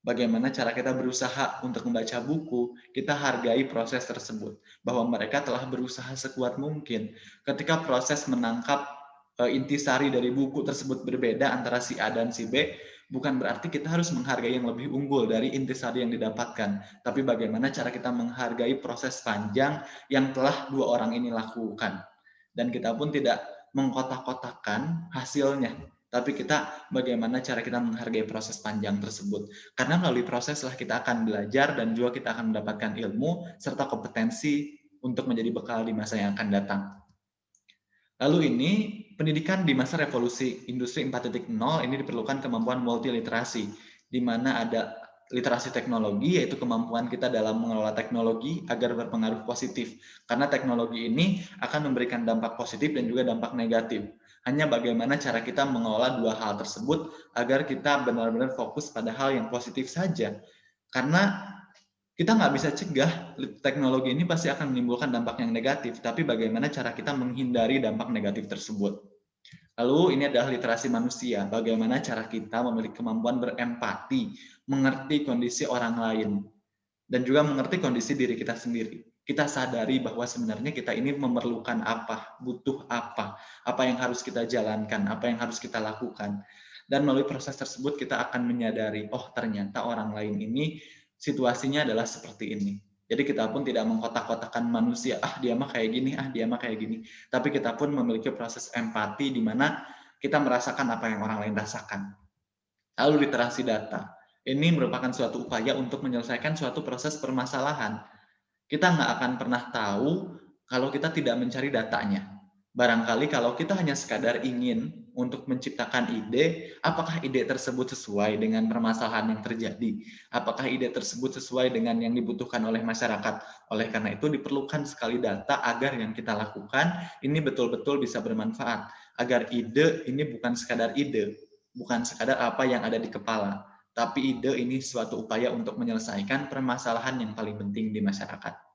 bagaimana cara kita berusaha untuk membaca buku, kita hargai proses tersebut. Bahwa mereka telah berusaha sekuat mungkin. Ketika proses menangkap intisari dari buku tersebut berbeda antara si A dan si B, bukan berarti kita harus menghargai yang lebih unggul dari intisari yang didapatkan, tapi bagaimana cara kita menghargai proses panjang yang telah dua orang ini lakukan. Dan kita pun tidak mengkotak-kotakan hasilnya, tapi kita bagaimana cara kita menghargai proses panjang tersebut. Karena melalui proseslah kita akan belajar dan juga kita akan mendapatkan ilmu serta kompetensi untuk menjadi bekal di masa yang akan datang. Lalu ini, pendidikan di masa revolusi industri 4.0 ini diperlukan kemampuan multiliterasi, di mana ada literasi teknologi, yaitu kemampuan kita dalam mengelola teknologi agar berpengaruh positif. Karena teknologi ini akan memberikan dampak positif dan juga dampak negatif. Hanya bagaimana cara kita mengelola dua hal tersebut agar kita benar-benar fokus pada hal yang positif saja. Karena kita nggak bisa cegah teknologi ini pasti akan menimbulkan dampak yang negatif, tapi bagaimana cara kita menghindari dampak negatif tersebut. Lalu ini adalah literasi manusia, bagaimana cara kita memiliki kemampuan berempati, mengerti kondisi orang lain, dan juga mengerti kondisi diri kita sendiri. Kita sadari bahwa sebenarnya kita ini memerlukan apa, butuh apa yang harus kita jalankan, apa yang harus kita lakukan. Dan melalui proses tersebut kita akan menyadari, oh ternyata orang lain ini situasinya adalah seperti ini. Jadi kita pun tidak mengkotak-kotakan manusia, dia mah kayak gini, dia mah kayak gini. Tapi kita pun memiliki proses empati di mana kita merasakan apa yang orang lain rasakan. Lalu literasi data. Ini merupakan suatu upaya untuk menyelesaikan suatu proses permasalahan. Kita nggak akan pernah tahu kalau kita tidak mencari datanya. Barangkali kalau kita hanya sekadar ingin untuk menciptakan ide, apakah ide tersebut sesuai dengan permasalahan yang terjadi? Apakah ide tersebut sesuai dengan yang dibutuhkan oleh masyarakat? Oleh karena itu diperlukan sekali data agar yang kita lakukan ini betul-betul bisa bermanfaat. Agar ide ini bukan sekadar ide, bukan sekadar apa yang ada di kepala, tapi ide ini suatu upaya untuk menyelesaikan permasalahan yang paling penting di masyarakat.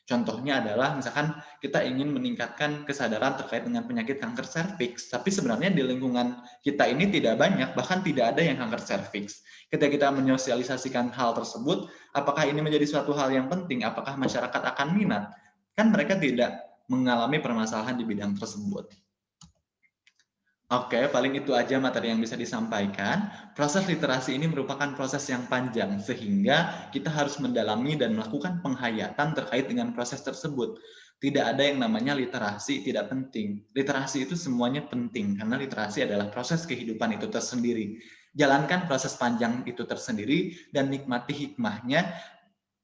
Contohnya adalah misalkan kita ingin meningkatkan kesadaran terkait dengan penyakit kanker serviks, tapi sebenarnya di lingkungan kita ini tidak banyak, bahkan tidak ada yang kanker serviks. Ketika kita menyosialisasikan hal tersebut, apakah ini menjadi suatu hal yang penting? Apakah masyarakat akan minat? Kan mereka tidak mengalami permasalahan di bidang tersebut. Oke, paling itu aja materi yang bisa disampaikan. Proses literasi ini merupakan proses yang panjang, sehingga kita harus mendalami dan melakukan penghayatan terkait dengan proses tersebut. Tidak ada yang namanya literasi tidak penting. Literasi itu semuanya penting, karena literasi adalah proses kehidupan itu tersendiri. Jalankan proses panjang itu tersendiri, dan nikmati hikmahnya,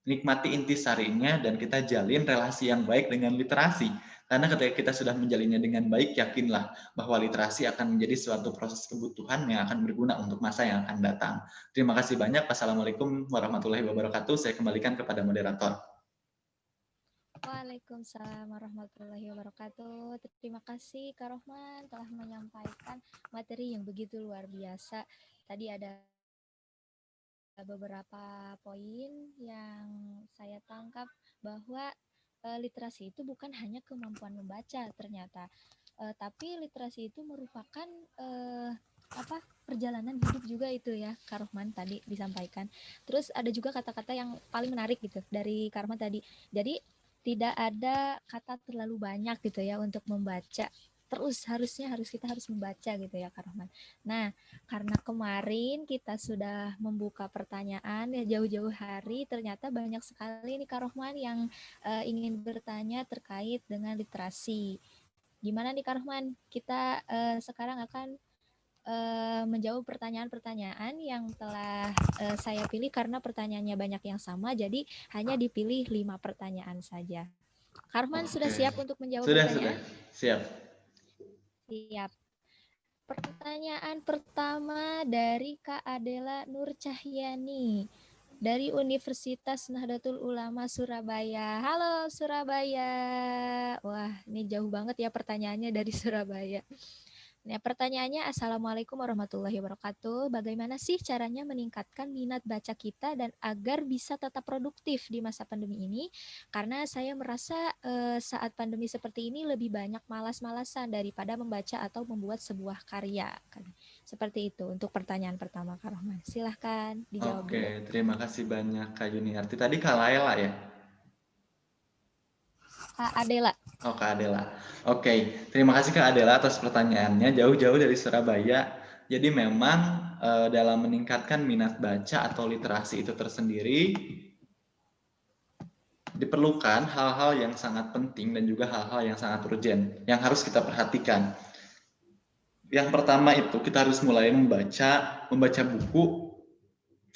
nikmati intisarinya, dan kita jalin relasi yang baik dengan literasi. Karena ketika kita sudah menjalinnya dengan baik, yakinlah bahwa literasi akan menjadi suatu proses kebutuhan yang akan berguna untuk masa yang akan datang. Terima kasih banyak. Wassalamualaikum warahmatullahi wabarakatuh. Saya kembalikan kepada moderator. Waalaikumsalam warahmatullahi wabarakatuh. Terima kasih Kak Rohman telah menyampaikan materi yang begitu luar biasa. Tadi ada beberapa poin yang saya tangkap bahwa literasi itu bukan hanya kemampuan membaca ternyata, tapi literasi itu merupakan perjalanan hidup juga itu ya, Kak Rohman tadi disampaikan. Terus ada juga kata-kata yang paling menarik gitu dari Kak Rohman tadi. Jadi tidak ada kata terlalu banyak gitu ya untuk membaca. Terus kita harus membaca gitu ya Kak Rohman. Nah, karena kemarin kita sudah membuka pertanyaan ya jauh-jauh hari, ternyata banyak sekali nih Kak Rohman yang ingin bertanya terkait dengan literasi. Gimana nih Kak Rohman? Kita sekarang akan menjawab pertanyaan-pertanyaan yang telah saya pilih karena pertanyaannya banyak yang sama, jadi hanya dipilih 5 pertanyaan saja. Kak Rohman sudah siap untuk menjawab pertanyaan? Siap. Siap. Pertanyaan pertama dari Kak Adela Nur Cahyani dari Universitas Nahdlatul Ulama Surabaya. Halo Surabaya. Wah, ini jauh banget ya pertanyaannya dari Surabaya. Nah, pertanyaannya, Assalamualaikum warahmatullahi wabarakatuh. Bagaimana sih caranya meningkatkan minat baca kita dan agar bisa tetap produktif di masa pandemi ini? Karena saya merasa saat pandemi seperti ini lebih banyak malas-malasan daripada membaca atau membuat sebuah karya. Seperti itu untuk pertanyaan pertama, Kak Rohman. Silahkan dijawab dulu. Oke, terima kasih banyak Kak Yuniarti. Tadi Kak Laila ya? Kak Adela. Oh, Kak Adela. Oke, terima kasih Kak Adela atas pertanyaannya. Jauh-jauh dari Surabaya. Jadi memang dalam meningkatkan minat baca atau literasi itu tersendiri, diperlukan hal-hal yang sangat penting dan juga hal-hal yang sangat urgent yang harus kita perhatikan. Yang pertama itu kita harus mulai membaca buku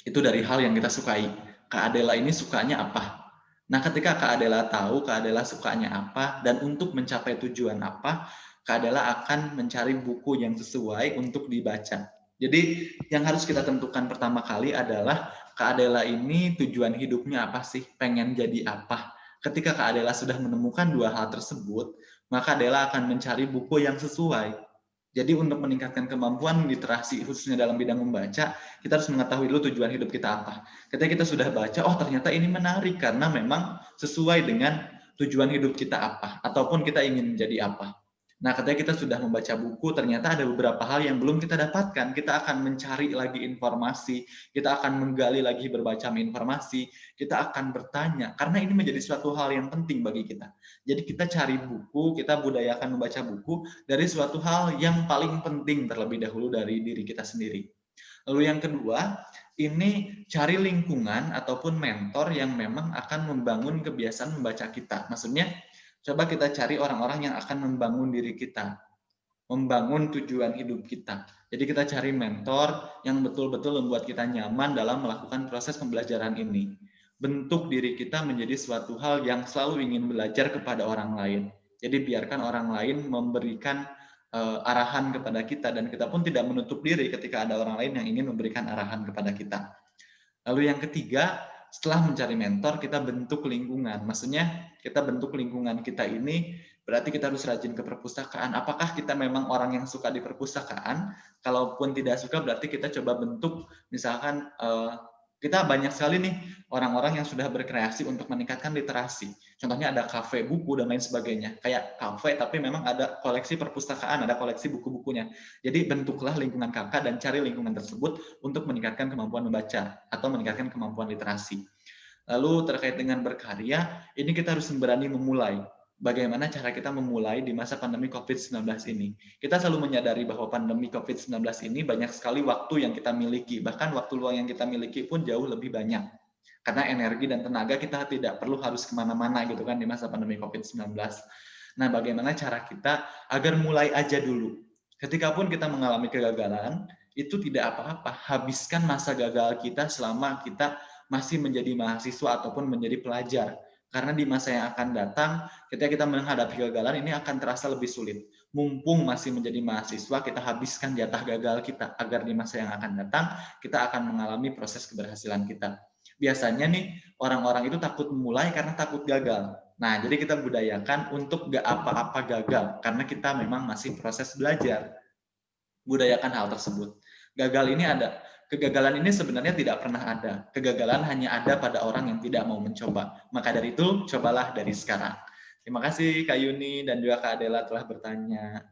itu dari hal yang kita sukai. Kak Adela ini sukanya apa? Nah, ketika Kak Adela tahu Kak Adela sukanya apa dan untuk mencapai tujuan apa, Kak Adela akan mencari buku yang sesuai untuk dibaca. Jadi, yang harus kita tentukan pertama kali adalah Kak Adela ini tujuan hidupnya apa sih? Pengen jadi apa? Ketika Kak Adela sudah menemukan dua hal tersebut, maka Adela akan mencari buku yang sesuai. Jadi untuk meningkatkan kemampuan literasi khususnya dalam bidang membaca, kita harus mengetahui dulu tujuan hidup kita apa. Ketika kita sudah baca, oh ternyata ini menarik karena memang sesuai dengan tujuan hidup kita apa, ataupun kita ingin menjadi apa. Nah, ketika kita sudah membaca buku, ternyata ada beberapa hal yang belum kita dapatkan. Kita akan mencari lagi informasi, kita akan menggali lagi berbagai informasi, kita akan bertanya, karena ini menjadi suatu hal yang penting bagi kita. Jadi kita cari buku, kita budayakan membaca buku dari suatu hal yang paling penting terlebih dahulu dari diri kita sendiri. Lalu yang kedua, ini cari lingkungan ataupun mentor yang memang akan membangun kebiasaan membaca kita. Maksudnya, coba kita cari orang-orang yang akan membangun diri kita. membangun tujuan hidup kita. Jadi kita cari mentor yang betul-betul membuat kita nyaman dalam melakukan proses pembelajaran ini. Bentuk diri kita menjadi suatu hal yang selalu ingin belajar kepada orang lain. Jadi biarkan orang lain memberikan arahan kepada kita, dan kita pun tidak menutup diri ketika ada orang lain yang ingin memberikan arahan kepada kita. Lalu yang ketiga, setelah mencari mentor, kita bentuk lingkungan. Maksudnya kita bentuk lingkungan kita ini berarti kita harus rajin ke perpustakaan. Apakah kita memang orang yang suka di perpustakaan? Kalaupun tidak suka, berarti kita coba bentuk, misalkan kita banyak sekali nih orang-orang yang sudah berkreasi untuk meningkatkan literasi. Contohnya ada kafe buku dan lain sebagainya. Kayak kafe tapi memang ada koleksi perpustakaan, ada koleksi buku-bukunya. Jadi bentuklah lingkungan kakak dan cari lingkungan tersebut untuk meningkatkan kemampuan membaca atau meningkatkan kemampuan literasi. Lalu terkait dengan berkarya, ini kita harus berani memulai. Bagaimana cara kita memulai di masa pandemi COVID-19 ini? Kita selalu menyadari bahwa pandemi COVID-19 ini banyak sekali waktu yang kita miliki, bahkan waktu luang yang kita miliki pun jauh lebih banyak. Karena energi dan tenaga kita tidak perlu harus kemana-mana gitu kan di masa pandemi COVID-19. Nah, bagaimana cara kita agar mulai aja dulu? Ketika pun kita mengalami kegagalan, itu tidak apa-apa. Habiskan masa gagal kita selama kita masih menjadi mahasiswa ataupun menjadi pelajar. Karena di masa yang akan datang, ketika kita menghadapi kegagalan, ini akan terasa lebih sulit. Mumpung masih menjadi mahasiswa, kita habiskan jatah gagal kita, agar di masa yang akan datang, kita akan mengalami proses keberhasilan kita. Biasanya nih, orang-orang itu takut memulai karena takut gagal. Nah, jadi kita budayakan untuk gak apa-apa gagal, karena kita memang masih proses belajar. Budayakan hal tersebut. Gagal ini ada. Kegagalan ini sebenarnya tidak pernah ada. Kegagalan hanya ada pada orang yang tidak mau mencoba. Maka dari itu, cobalah dari sekarang. Terima kasih Kak Yuni dan juga Kak Adela telah bertanya.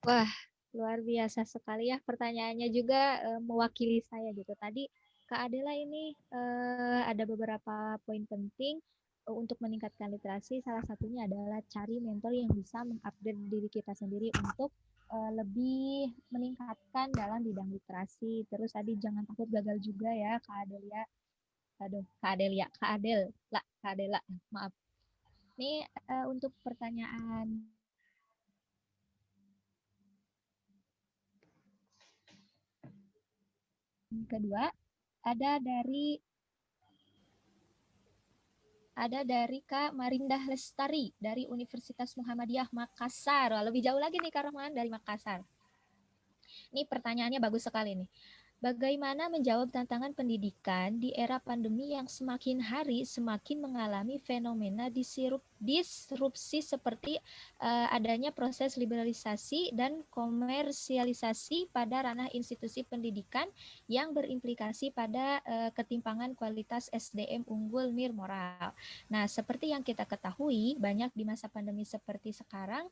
Wah, luar biasa sekali ya pertanyaannya juga mewakili saya gitu. Tadi Kak Adela ini ada beberapa poin penting untuk meningkatkan literasi. Salah satunya adalah cari mentor yang bisa mengupdate diri kita sendiri untuk lebih meningkatkan dalam bidang literasi. Terus tadi jangan takut gagal juga ya Kak Adelia. Aduh, Kak Adelia, Kak Adel, lah, Kak Adela, maaf. Ini untuk pertanyaan kedua ada dari Kak Marindah Lestari dari Universitas Muhammadiyah Makassar. Wah, lebih jauh lagi nih Kak Rohman dari Makassar. Ini pertanyaannya bagus sekali nih. Bagaimana menjawab tantangan pendidikan di era pandemi yang semakin hari semakin mengalami fenomena disrupsi seperti adanya proses liberalisasi dan komersialisasi pada ranah institusi pendidikan yang berimplikasi pada ketimpangan kualitas SDM unggul nirmoral. Nah, seperti yang kita ketahui, banyak di masa pandemi seperti sekarang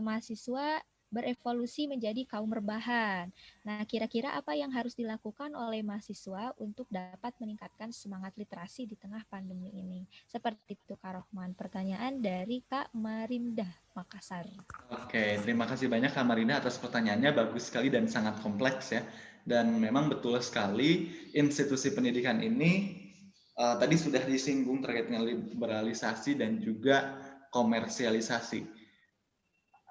mahasiswa berevolusi menjadi kaum rebahan. Nah, kira-kira apa yang harus dilakukan oleh mahasiswa untuk dapat meningkatkan semangat literasi di tengah pandemi ini? Seperti itu, Kak Rohman. Pertanyaan dari Kak Marinda, Makassar. Oke, terima kasih banyak Kak Marina atas pertanyaannya, bagus sekali dan sangat kompleks ya. Dan memang betul sekali institusi pendidikan ini tadi sudah disinggung terkait dengan liberalisasi dan juga komersialisasi.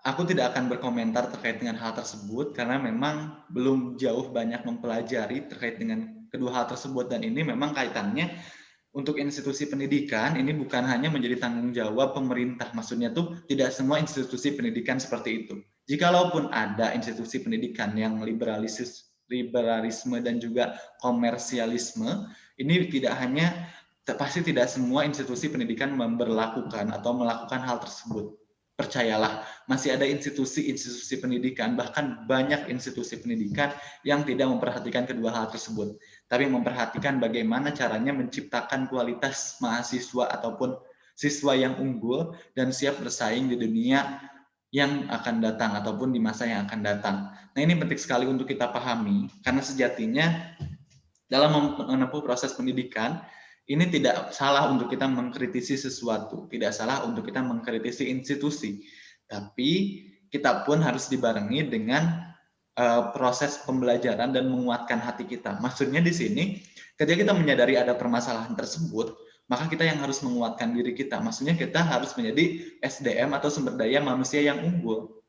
Aku tidak akan berkomentar terkait dengan hal tersebut karena memang belum jauh banyak mempelajari terkait dengan kedua hal tersebut, dan ini memang kaitannya untuk institusi pendidikan ini bukan hanya menjadi tanggung jawab pemerintah. Maksudnya tuh tidak semua institusi pendidikan seperti itu. Jikalaupun ada institusi pendidikan yang liberalisme dan juga komersialisme, ini tidak hanya pasti tidak semua institusi pendidikan memberlakukan atau melakukan hal tersebut. Percayalah, masih ada institusi-institusi pendidikan, bahkan banyak institusi pendidikan yang tidak memperhatikan kedua hal tersebut, tapi memperhatikan bagaimana caranya menciptakan kualitas mahasiswa ataupun siswa yang unggul dan siap bersaing di dunia yang akan datang ataupun di masa yang akan datang. Nah, ini penting sekali untuk kita pahami, karena sejatinya dalam menempuh proses pendidikan, ini tidak salah untuk kita mengkritisi sesuatu, tidak salah untuk kita mengkritisi institusi, tapi kita pun harus dibarengi dengan proses pembelajaran dan menguatkan hati kita. Maksudnya di sini, ketika kita menyadari ada permasalahan tersebut, maka kita yang harus menguatkan diri kita. Maksudnya kita harus menjadi SDM atau sumber daya manusia yang unggul.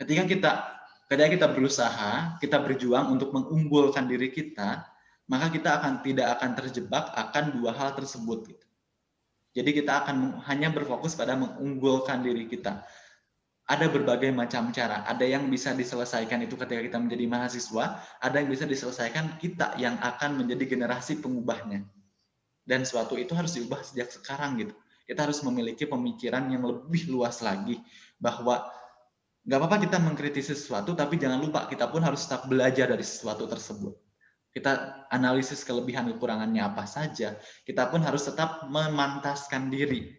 Ketika kita berusaha, kita berjuang untuk mengunggulkan diri kita, maka kita tidak akan terjebak akan dua hal tersebut. Gitu. Jadi kita akan hanya berfokus pada mengunggulkan diri kita. Ada berbagai macam cara. Ada yang bisa diselesaikan itu ketika kita menjadi mahasiswa, ada yang bisa diselesaikan kita yang akan menjadi generasi pengubahnya. Dan suatu itu harus diubah sejak sekarang gitu. Kita harus memiliki pemikiran yang lebih luas lagi bahwa nggak apa-apa kita mengkritisi sesuatu, tapi jangan lupa kita pun harus tetap belajar dari sesuatu tersebut. Kita analisis kelebihan kekurangannya apa saja. Kita pun harus tetap memantaskan diri.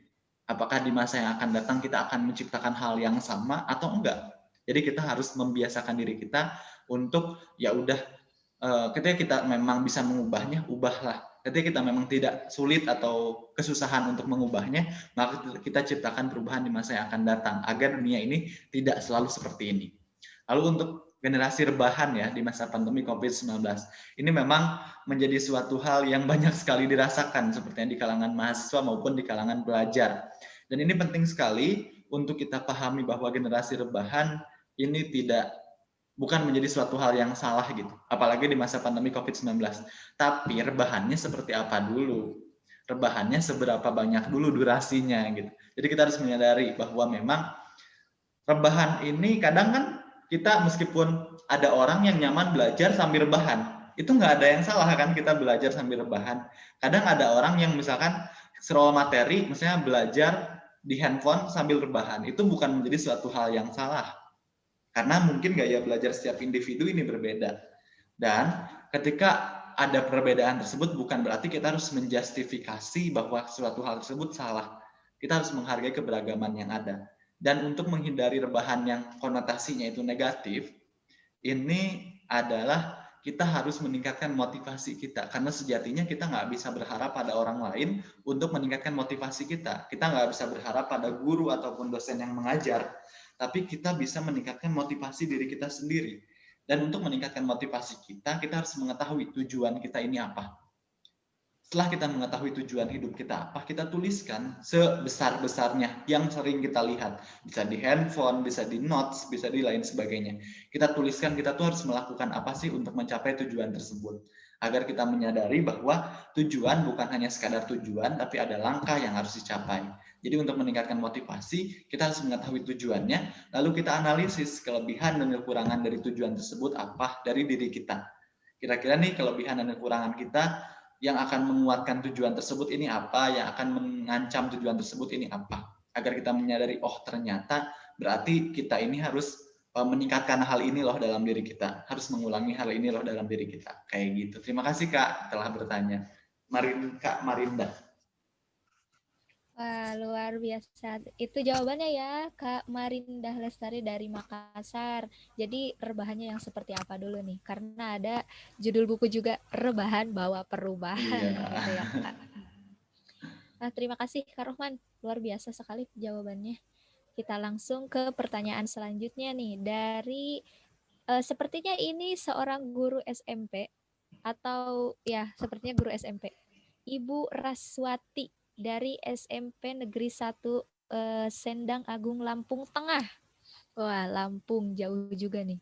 Apakah di masa yang akan datang kita akan menciptakan hal yang sama atau enggak? Jadi kita harus membiasakan diri kita untuk ya udah ketika kita memang bisa mengubahnya, ubahlah. Ketika kita memang tidak sulit atau kesusahan untuk mengubahnya, maka kita ciptakan perubahan di masa yang akan datang agar dunia ini tidak selalu seperti ini. Lalu untuk generasi rebahan ya di masa pandemi COVID-19, ini memang menjadi suatu hal yang banyak sekali dirasakan seperti yang di kalangan mahasiswa maupun di kalangan pelajar. Dan ini penting sekali untuk kita pahami bahwa generasi rebahan ini bukan menjadi suatu hal yang salah gitu, apalagi di masa pandemi COVID-19. Tapi rebahannya seperti apa dulu? Rebahannya seberapa banyak dulu durasinya gitu. Jadi kita harus menyadari bahwa memang rebahan ini kadang kan kita meskipun ada orang yang nyaman belajar sambil rebahan, itu nggak ada yang salah kan kita belajar sambil rebahan. Kadang ada orang yang misalkan scroll materi, misalnya belajar di handphone sambil rebahan, itu bukan menjadi suatu hal yang salah. Karena mungkin gaya belajar setiap individu ini berbeda. Dan ketika ada perbedaan tersebut bukan berarti kita harus menjustifikasi bahwa suatu hal tersebut salah. Kita harus menghargai keberagaman yang ada. Dan untuk menghindari rebahan yang konotasinya itu negatif, ini adalah kita harus meningkatkan motivasi kita. Karena sejatinya kita nggak bisa berharap pada orang lain untuk meningkatkan motivasi kita. Kita nggak bisa berharap pada guru ataupun dosen yang mengajar, tapi kita bisa meningkatkan motivasi diri kita sendiri. Dan untuk meningkatkan motivasi kita harus mengetahui tujuan kita ini apa. Setelah kita mengetahui tujuan hidup kita apa, kita tuliskan sebesar-besarnya yang sering kita lihat. Bisa di handphone, bisa di notes, bisa di lain sebagainya. Kita tuliskan kita tuh harus melakukan apa sih untuk mencapai tujuan tersebut. Agar kita menyadari bahwa tujuan bukan hanya sekadar tujuan, tapi ada langkah yang harus dicapai. Jadi untuk meningkatkan motivasi, kita harus mengetahui tujuannya, lalu kita analisis kelebihan dan kekurangan dari tujuan tersebut apa dari diri kita. Kira-kira nih kelebihan dan kekurangan kita yang akan menguatkan tujuan tersebut ini apa, yang akan mengancam tujuan tersebut ini apa. Agar kita menyadari, oh ternyata berarti kita ini harus meningkatkan hal ini loh dalam diri kita. Harus mengulangi hal ini loh dalam diri kita. Kayak gitu. Terima kasih Kak telah bertanya. Kak Marinda. Wah, luar biasa. Itu jawabannya ya, Kak Marindah Lestari dari Makassar. Jadi rebahannya yang seperti apa dulu nih? Karena ada judul buku juga, Rebahan Bawa Perubahan. Iya. Gitu ya, Kak. Nah, terima kasih Kak Rohman. Luar biasa sekali jawabannya. Kita langsung ke pertanyaan selanjutnya nih. Dari sepertinya ini seorang guru SMP atau ya sepertinya guru SMP. Ibu Raswati dari SMP Negeri 1 Sendang Agung Lampung Tengah. Wah, Lampung jauh juga nih.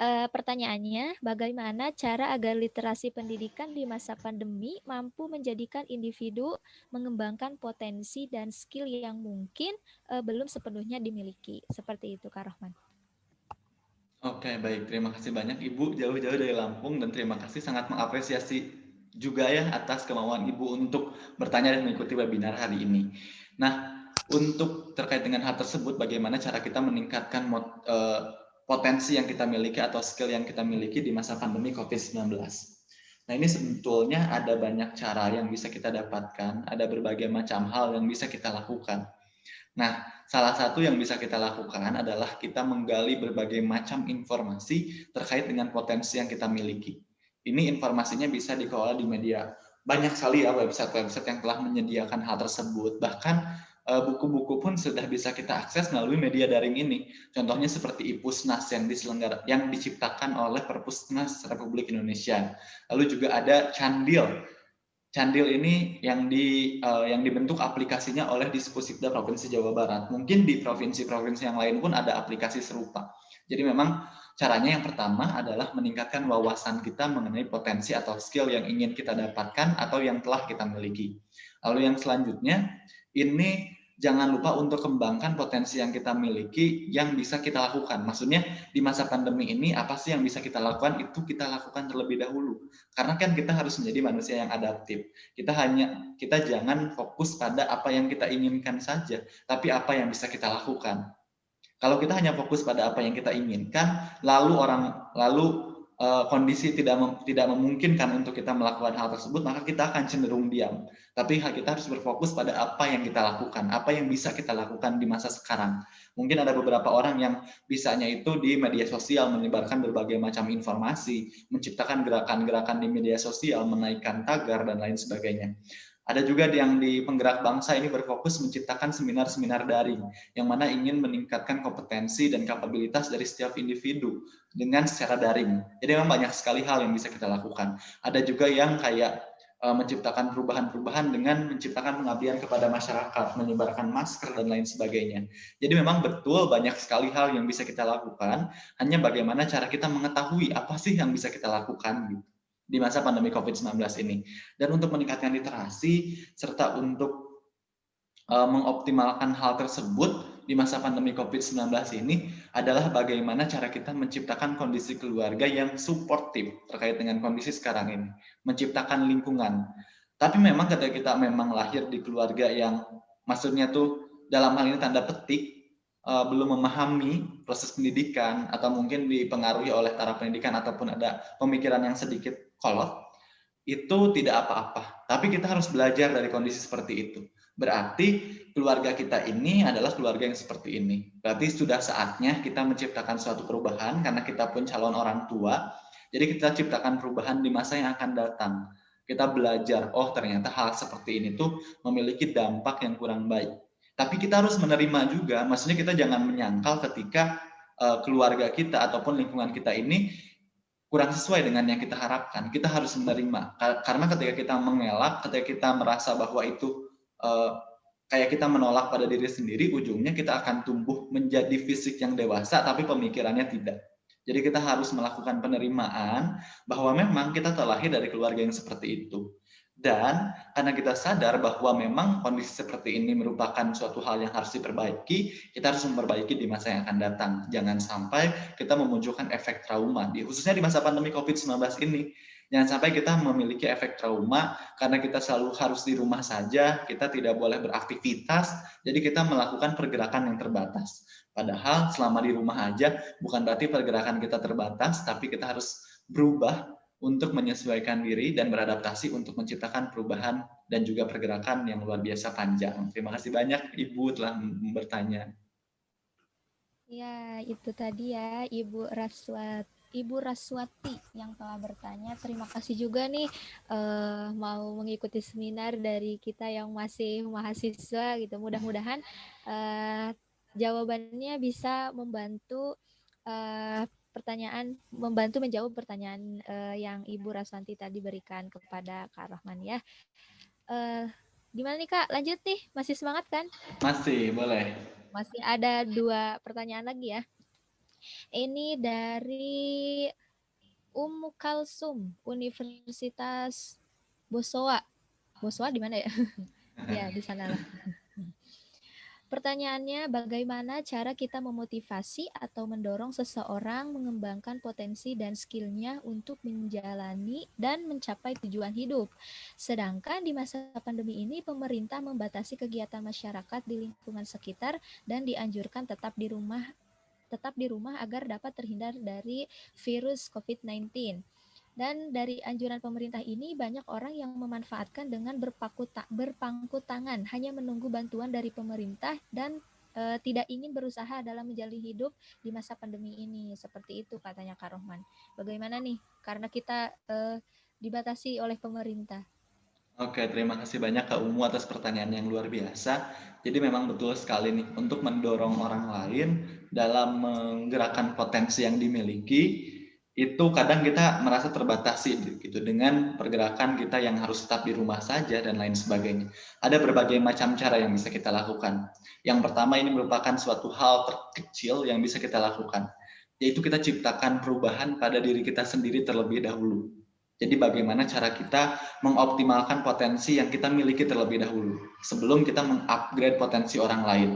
Pertanyaannya, bagaimana cara agar literasi pendidikan di masa pandemi mampu menjadikan individu mengembangkan potensi dan skill yang mungkin belum sepenuhnya dimiliki? Seperti itu, Kak Rohman. Oke, baik. Terima kasih banyak Ibu jauh-jauh dari Lampung dan terima kasih sangat mengapresiasi juga ya atas kemauan Ibu untuk bertanya dan mengikuti webinar hari ini. Nah, untuk terkait dengan hal tersebut, bagaimana cara kita meningkatkan potensi yang kita miliki atau skill yang kita miliki di masa pandemi COVID-19. Nah, ini sebetulnya ada banyak cara yang bisa kita dapatkan, ada berbagai macam hal yang bisa kita lakukan. Nah, salah satu yang bisa kita lakukan adalah kita menggali berbagai macam informasi terkait dengan potensi yang kita miliki. Ini informasinya bisa dikelola di media. Banyak sekali ya website-website yang telah menyediakan hal tersebut. Bahkan buku-buku pun sudah bisa kita akses melalui media daring ini. Contohnya seperti IPUSNAS yang diciptakan oleh Perpusnas Republik Indonesia. Lalu juga ada Candil Candil ini yang dibentuk aplikasinya oleh Dispositda Provinsi Jawa Barat. Mungkin di provinsi-provinsi yang lain pun ada aplikasi serupa. Jadi memang caranya yang pertama adalah meningkatkan wawasan kita mengenai potensi atau skill yang ingin kita dapatkan atau yang telah kita miliki. Lalu yang selanjutnya, ini jangan lupa untuk kembangkan potensi yang kita miliki yang bisa kita lakukan. Maksudnya di masa pandemi ini apa sih yang bisa kita lakukan, itu kita lakukan terlebih dahulu. Karena kan kita harus menjadi manusia yang adaptif. Kita jangan fokus pada apa yang kita inginkan saja, tapi apa yang bisa kita lakukan. Kalau kita hanya fokus pada apa yang kita inginkan, lalu kondisi tidak memungkinkan untuk kita melakukan hal tersebut, maka kita akan cenderung diam. Tapi kita harus berfokus pada apa yang kita lakukan, apa yang bisa kita lakukan di masa sekarang. Mungkin ada beberapa orang yang bisanya itu di media sosial menyebarkan berbagai macam informasi, menciptakan gerakan-gerakan di media sosial, menaikkan tagar dan lain sebagainya. Ada juga yang di Penggerak Bangsa ini berfokus menciptakan seminar-seminar daring, yang mana ingin meningkatkan kompetensi dan kapabilitas dari setiap individu dengan secara daring. Jadi memang banyak sekali hal yang bisa kita lakukan. Ada juga yang kayak menciptakan perubahan-perubahan dengan menciptakan pengabdian kepada masyarakat, menyebarkan masker dan lain sebagainya. Jadi memang betul banyak sekali hal yang bisa kita lakukan, hanya bagaimana cara kita mengetahui apa sih yang bisa kita lakukan gitu di masa pandemi COVID-19 ini. Dan untuk meningkatkan literasi, serta untuk mengoptimalkan hal tersebut di masa pandemi COVID-19 ini adalah bagaimana cara kita menciptakan kondisi keluarga yang suportif terkait dengan kondisi sekarang ini. Menciptakan lingkungan. Tapi memang ketika kita memang lahir di keluarga yang maksudnya tuh dalam hal ini tanda petik belum memahami proses pendidikan atau mungkin dipengaruhi oleh taraf pendidikan ataupun ada pemikiran yang sedikit kolot, itu tidak apa-apa. Tapi kita harus belajar dari kondisi seperti itu. Berarti keluarga kita ini adalah keluarga yang seperti ini. Berarti sudah saatnya kita menciptakan suatu perubahan karena kita pun calon orang tua. Jadi kita ciptakan perubahan di masa yang akan datang. Kita belajar, oh ternyata hal seperti ini tuh memiliki dampak yang kurang baik. Tapi kita harus menerima juga, maksudnya kita jangan menyangkal ketika keluarga kita ataupun lingkungan kita ini kurang sesuai dengan yang kita harapkan. Kita harus menerima. Karena ketika kita mengelak, ketika kita merasa bahwa itu kayak kita menolak pada diri sendiri, ujungnya kita akan tumbuh menjadi fisik yang dewasa, tapi pemikirannya tidak. Jadi kita harus melakukan penerimaan bahwa memang kita terlahir dari keluarga yang seperti itu. Dan karena kita sadar bahwa memang kondisi seperti ini merupakan suatu hal yang harus diperbaiki, kita harus memperbaiki di masa yang akan datang. Jangan sampai kita memunculkan efek trauma, khususnya di masa pandemi COVID-19 ini. Jangan sampai kita memiliki efek trauma karena kita selalu harus di rumah saja, kita tidak boleh beraktivitas, jadi kita melakukan pergerakan yang terbatas. Padahal selama di rumah aja bukan berarti pergerakan kita terbatas, tapi kita harus berubah untuk menyesuaikan diri dan beradaptasi untuk menciptakan perubahan dan juga pergerakan yang luar biasa panjang. Terima kasih banyak Ibu telah bertanya. Ya, itu tadi ya Ibu Raswati yang telah bertanya. Terima kasih juga nih mau mengikuti seminar dari kita yang masih mahasiswa gitu. Mudah-mudahan jawabannya bisa membantu membantu menjawab pertanyaan yang Ibu Raswanti tadi berikan kepada Kak Rahman ya. Gimana nih Kak? Lanjut nih, masih semangat kan? Masih, boleh. Masih ada 2 pertanyaan lagi ya. Ini dari Ummu Kalsum, Universitas Bosowa. Bosowa di mana ya? Ya, di sanalah. Pertanyaannya, bagaimana cara kita memotivasi atau mendorong seseorang mengembangkan potensi dan skillnya untuk menjalani dan mencapai tujuan hidup? Sedangkan di masa pandemi ini, pemerintah membatasi kegiatan masyarakat di lingkungan sekitar dan dianjurkan tetap di rumah agar dapat terhindar dari virus COVID-19. Dan dari anjuran pemerintah ini banyak orang yang memanfaatkan dengan berpangku tangan, hanya menunggu bantuan dari pemerintah dan tidak ingin berusaha dalam menjalani hidup di masa pandemi ini. Seperti itu katanya Kak Rohman. Bagaimana nih? Karena kita dibatasi oleh pemerintah. Oke, terima kasih banyak Kak Umu atas pertanyaan yang luar biasa. Jadi memang betul sekali nih, untuk mendorong orang lain dalam menggerakkan potensi yang dimiliki, itu kadang kita merasa terbatasi gitu dengan pergerakan kita yang harus tetap di rumah saja dan lain sebagainya. Ada berbagai macam cara yang bisa kita lakukan. Yang pertama ini merupakan suatu hal terkecil yang bisa kita lakukan, yaitu kita ciptakan perubahan pada diri kita sendiri terlebih dahulu. Jadi bagaimana cara kita mengoptimalkan potensi yang kita miliki terlebih dahulu sebelum kita mengupgrade potensi orang lain.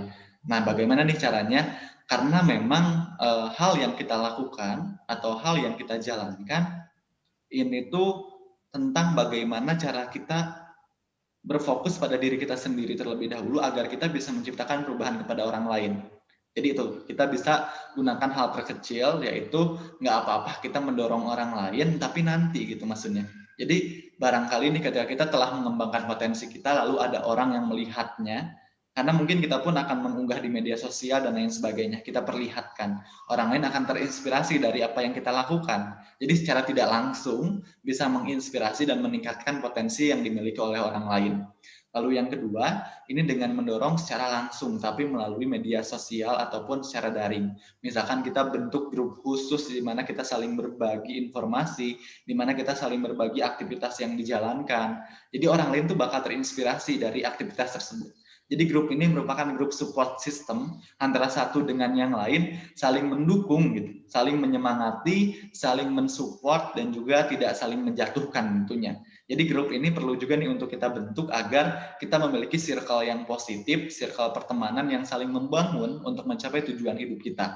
Nah, bagaimana nih caranya? Karena memang hal yang kita lakukan atau hal yang kita jalankan ini tuh tentang bagaimana cara kita berfokus pada diri kita sendiri terlebih dahulu agar kita bisa menciptakan perubahan kepada orang lain. Jadi itu, kita bisa gunakan hal terkecil, yaitu nggak apa-apa kita mendorong orang lain, tapi nanti gitu maksudnya. Jadi barangkali nih ketika kita telah mengembangkan potensi kita, lalu ada orang yang melihatnya, karena mungkin kita pun akan mengunggah di media sosial dan lain sebagainya, kita perlihatkan. Orang lain akan terinspirasi dari apa yang kita lakukan. Jadi secara tidak langsung bisa menginspirasi dan meningkatkan potensi yang dimiliki oleh orang lain. Lalu yang kedua, ini dengan mendorong secara langsung, tapi melalui media sosial ataupun secara daring. Misalkan kita bentuk grup khusus di mana kita saling berbagi informasi, di mana kita saling berbagi aktivitas yang dijalankan. Jadi orang lain tuh bakal terinspirasi dari aktivitas tersebut. Jadi grup ini merupakan grup support system antara satu dengan yang lain, saling mendukung gitu, saling menyemangati, saling mensupport dan juga tidak saling menjatuhkan tentunya. Jadi grup ini perlu juga nih untuk kita bentuk agar kita memiliki circle yang positif, circle pertemanan yang saling membangun untuk mencapai tujuan hidup kita.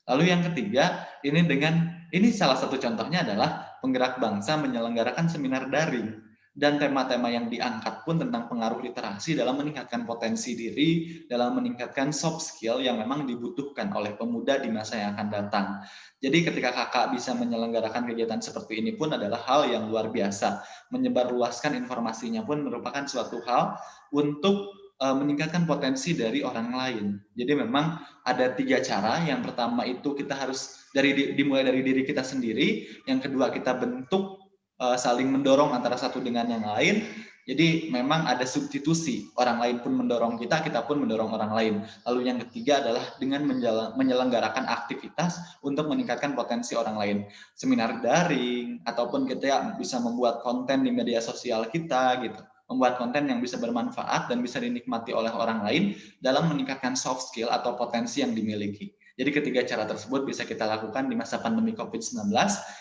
Lalu yang ketiga, ini salah satu contohnya adalah penggerak bangsa menyelenggarakan seminar daring. Dan tema-tema yang diangkat pun tentang pengaruh literasi dalam meningkatkan potensi diri, dalam meningkatkan soft skill yang memang dibutuhkan oleh pemuda di masa yang akan datang. Jadi ketika kakak bisa menyelenggarakan kegiatan seperti ini pun adalah hal yang luar biasa. Menyebarluaskan informasinya pun merupakan suatu hal untuk meningkatkan potensi dari orang lain. Jadi memang ada 3 cara. Yang pertama itu kita harus dimulai dari diri kita sendiri. Yang kedua kita bentuk saling mendorong antara satu dengan yang lain. Jadi memang ada substitusi, orang lain pun mendorong kita, kita pun mendorong orang lain. Lalu yang ketiga adalah dengan menyelenggarakan aktivitas untuk meningkatkan potensi orang lain. Seminar daring, ataupun kita bisa membuat konten di media sosial kita gitu. Membuat konten yang bisa bermanfaat dan bisa dinikmati oleh orang lain dalam meningkatkan soft skill atau potensi yang dimiliki. Jadi ketiga cara tersebut bisa kita lakukan di masa pandemi COVID-19.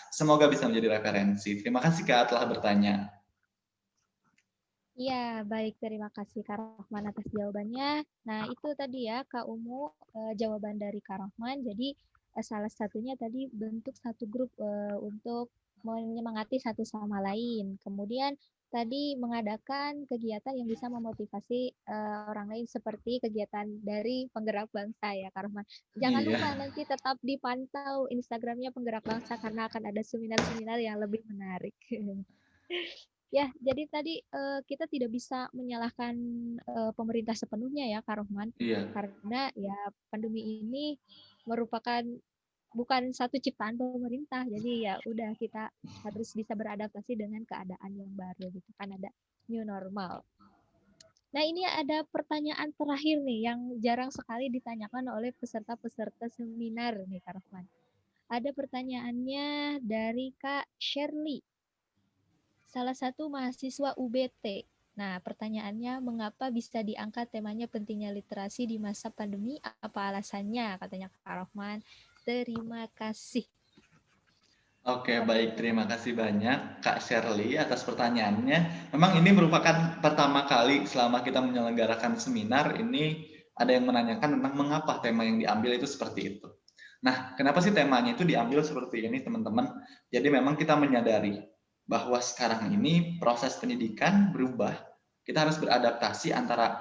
Semoga bisa menjadi referensi. Terima kasih Kak telah bertanya. Iya, baik. Terima kasih Kak Rohman atas jawabannya. Nah, itu tadi ya Kak Umu, jawaban dari Kak Rohman. Jadi, salah satunya tadi bentuk satu grup untuk menyemangati satu sama lain. Kemudian tadi mengadakan kegiatan yang bisa memotivasi orang lain seperti kegiatan dari penggerak bangsa ya Kak Rohman. Jangan Iya, lupa nanti tetap dipantau Instagramnya penggerak bangsa karena akan ada seminar-seminar yang lebih menarik. Ya, jadi tadi kita tidak bisa menyalahkan pemerintah sepenuhnya ya, Kak Rohman, iya, karena ya pandemi ini merupakan bukan satu ciptaan pemerintah, jadi ya udah kita harus bisa beradaptasi dengan keadaan yang baru gitu kan ada new normal. Nah, ini ada pertanyaan terakhir nih yang jarang sekali ditanyakan oleh peserta-peserta seminar nih, Kak Rohman. Ada pertanyaannya dari Kak Shirley, salah satu mahasiswa UBT. Nah, pertanyaannya, mengapa bisa diangkat temanya pentingnya literasi di masa pandemi? Apa alasannya? Katanya Kak Rohman. Terima kasih. oke baik. Terima kasih banyak Kak Shirley atas pertanyaannya. Memang ini merupakan pertama kali selama kita menyelenggarakan seminar, ini ada yang menanyakan tentang mengapa tema yang diambil itu seperti itu. Nah, kenapa sih temanya itu diambil seperti ini, teman-teman? Jadi memang kita menyadari bahwa sekarang ini proses pendidikan berubah. Kita harus beradaptasi antara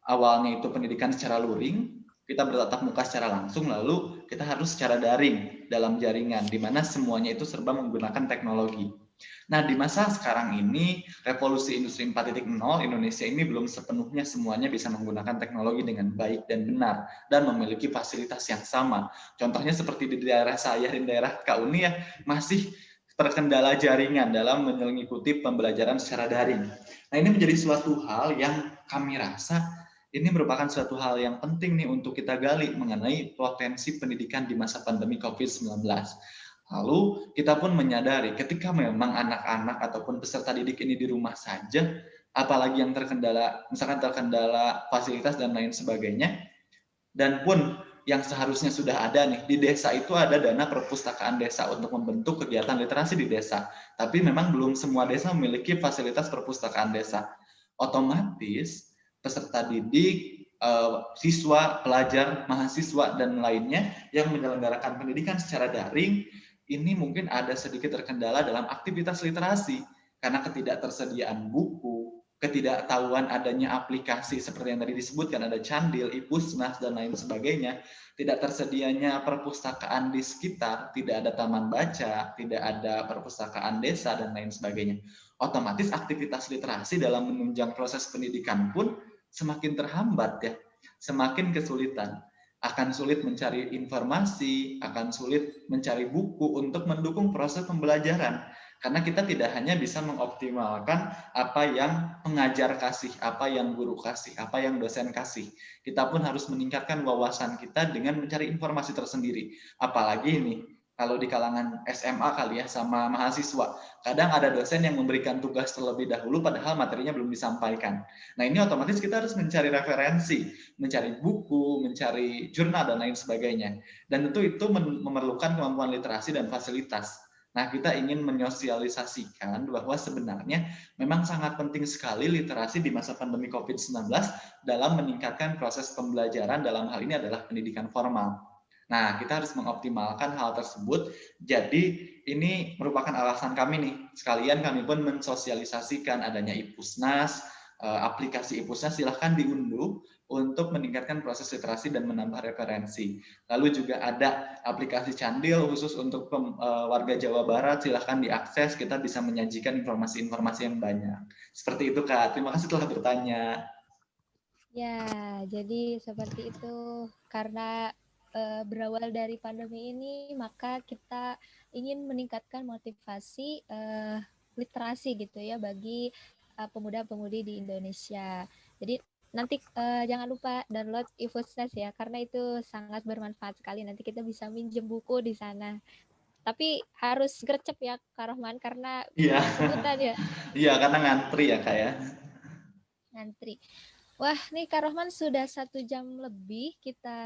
awalnya itu pendidikan secara luring, kita bertatap muka secara langsung, lalu kita harus secara daring dalam jaringan, di mana semuanya itu serba menggunakan teknologi. Nah, di masa sekarang ini, revolusi industri 4.0, Indonesia ini belum sepenuhnya semuanya bisa menggunakan teknologi dengan baik dan benar, dan memiliki fasilitas yang sama. Contohnya seperti di daerah saya, di daerah Kak Uni ya, masih terkendala jaringan dalam mengikuti pembelajaran secara daring. Nah, ini menjadi suatu hal yang kami rasa ini merupakan suatu hal yang penting nih untuk kita gali mengenai potensi pendidikan di masa pandemi COVID-19. Lalu kita pun menyadari ketika memang anak-anak ataupun peserta didik ini di rumah saja, apalagi yang terkendala, misalkan terkendala fasilitas dan lain sebagainya, dan pun yang seharusnya sudah ada nih, di desa itu ada dana perpustakaan desa untuk membentuk kegiatan literasi di desa. Tapi memang belum semua desa memiliki fasilitas perpustakaan desa. Otomatis peserta didik, siswa, pelajar, mahasiswa, dan lainnya yang menyelenggarakan pendidikan secara daring, ini mungkin ada sedikit terkendala dalam aktivitas literasi karena ketidaktersediaan buku, ketidaktahuan adanya aplikasi seperti yang tadi disebutkan, ada Candil, Ipusnas, dan lain sebagainya, tidak tersedianya perpustakaan di sekitar, tidak ada taman baca, tidak ada perpustakaan desa, dan lain sebagainya. Otomatis aktivitas literasi dalam menunjang proses pendidikan pun semakin terhambat ya, semakin kesulitan. Akan sulit mencari informasi, akan sulit mencari buku untuk mendukung proses pembelajaran. Karena kita tidak hanya bisa mengoptimalkan apa yang pengajar kasih, apa yang guru kasih, apa yang dosen kasih. Kita pun harus meningkatkan wawasan kita dengan mencari informasi tersendiri. Apalagi ini, kalau di kalangan SMA kali ya, sama mahasiswa. Kadang ada dosen yang memberikan tugas terlebih dahulu, padahal materinya belum disampaikan. Nah ini otomatis kita harus mencari referensi, mencari buku, mencari jurnal, dan lain sebagainya. Dan tentu itu memerlukan kemampuan literasi dan fasilitas. Nah, kita ingin menyosialisasikan bahwa sebenarnya memang sangat penting sekali literasi di masa pandemi COVID-19 dalam meningkatkan proses pembelajaran, dalam hal ini adalah pendidikan formal. Nah, kita harus mengoptimalkan hal tersebut. Jadi, ini merupakan alasan kami nih. Sekalian kami pun mensosialisasikan adanya Ipusnas, aplikasi Ipusnas silahkan diunduh untuk meningkatkan proses literasi dan menambah referensi. Lalu juga ada aplikasi Candil khusus untuk warga Jawa Barat, silahkan diakses, kita bisa menyajikan informasi-informasi yang banyak. Seperti itu Kak, terima kasih telah bertanya. Ya, jadi seperti itu. Karena berawal dari pandemi ini, maka kita ingin meningkatkan motivasi literasi gitu ya bagi pemuda-pemudi di Indonesia. Jadi nanti jangan lupa download Ivosnes ya, karena itu sangat bermanfaat sekali. Nanti kita bisa minjem buku di sana. Tapi harus gercep ya Kak Rohman, karena Iya, rebutan ya, iya karena ngantri ya Kak ya. ngantri. Wah, nih Kak Rohman sudah 1 jam lebih kita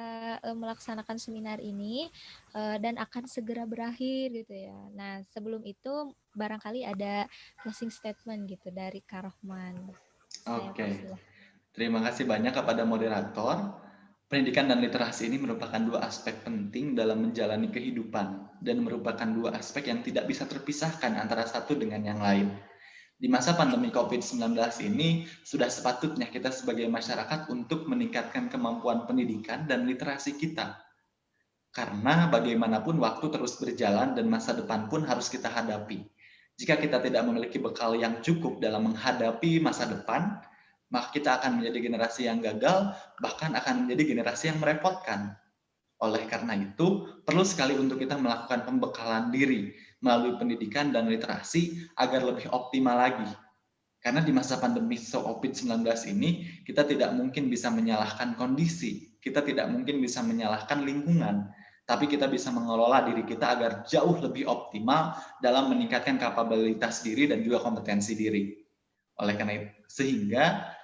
melaksanakan seminar ini dan akan segera berakhir gitu ya. Nah, sebelum itu barangkali ada closing statement gitu dari Kak Rohman. Saya Oke, persilahkan. terima kasih banyak kepada moderator. Pendidikan dan literasi ini merupakan dua aspek penting dalam menjalani kehidupan dan merupakan dua aspek yang tidak bisa terpisahkan antara satu dengan yang lain. Di masa pandemi COVID-19 ini, sudah sepatutnya kita sebagai masyarakat untuk meningkatkan kemampuan pendidikan dan literasi kita. Karena bagaimanapun waktu terus berjalan dan masa depan pun harus kita hadapi. Jika kita tidak memiliki bekal yang cukup dalam menghadapi masa depan, maka kita akan menjadi generasi yang gagal, bahkan akan menjadi generasi yang merepotkan. Oleh karena itu, perlu sekali untuk kita melakukan pembekalan diri melalui pendidikan dan literasi agar lebih optimal lagi. Karena di masa pandemi COVID-19 ini, kita tidak mungkin bisa menyalahkan kondisi, kita tidak mungkin bisa menyalahkan lingkungan, tapi kita bisa mengelola diri kita agar jauh lebih optimal dalam meningkatkan kapabilitas diri dan juga kompetensi diri. Oleh karena itu, sehingga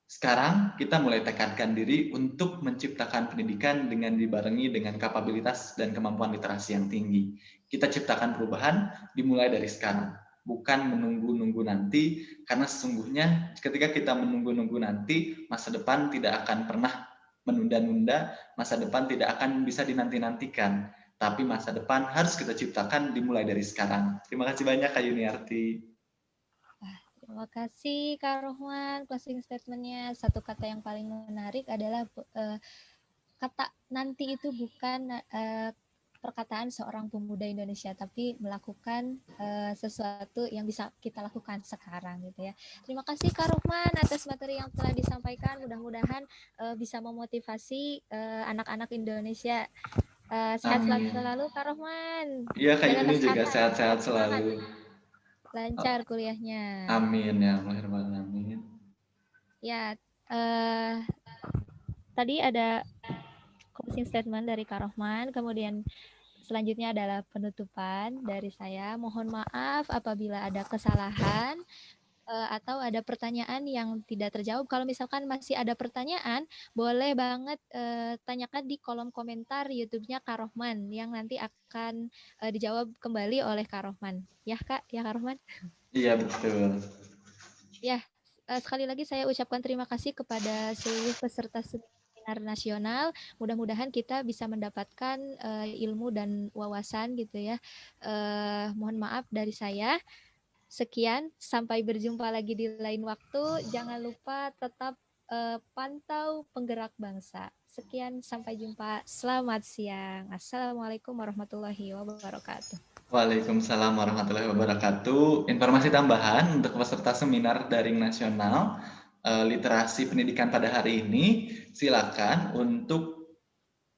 sekarang kita mulai tekankan diri untuk menciptakan pendidikan dengan dibarengi dengan kapabilitas dan kemampuan literasi yang tinggi. Kita ciptakan perubahan dimulai dari sekarang, bukan menunggu-nunggu nanti, karena sesungguhnya ketika kita menunggu-nunggu nanti, masa depan tidak akan pernah menunda-nunda, masa depan tidak akan bisa dinanti-nantikan, tapi masa depan harus kita ciptakan dimulai dari sekarang. Terima kasih banyak Kak Yuniarti. Terima kasih Kak Rohman, closing statementnya. Satu kata yang paling menarik adalah kata nanti itu bukan perkataan seorang pemuda Indonesia, tapi melakukan sesuatu yang bisa kita lakukan sekarang gitu ya. Terima kasih Kak Rohman atas materi yang telah disampaikan. Mudah-mudahan bisa memotivasi anak-anak Indonesia. Sehat Amin. selalu Kak Rohman. Iya Kak Jaga Yuni juga kesehatan, sehat-sehat tetap semangat, selalu. lancar kuliahnya. Amin ya Allah Amin. Ya, tadi ada closing statement dari Kak Rohman, kemudian Selanjutnya adalah penutupan dari saya. Mohon maaf apabila ada kesalahan atau ada pertanyaan yang tidak terjawab. Kalau misalkan masih ada pertanyaan, boleh banget tanyakan di kolom komentar YouTube-nya Kak Rohman yang nanti akan dijawab kembali oleh Kak Rohman. Ya Kak, ya Kak Rohman. Iya, betul. Ya, sekali lagi saya ucapkan terima kasih kepada seluruh peserta seminar nasional. Mudah-mudahan kita bisa mendapatkan ilmu dan wawasan gitu ya. Mohon maaf dari saya. Sekian, sampai berjumpa lagi di lain waktu. Jangan lupa tetap pantau penggerak bangsa. Sekian, sampai jumpa. Selamat siang. Assalamualaikum warahmatullahi wabarakatuh. Waalaikumsalam warahmatullahi wabarakatuh. Informasi tambahan untuk peserta seminar daring nasional literasi pendidikan pada hari ini, silakan untuk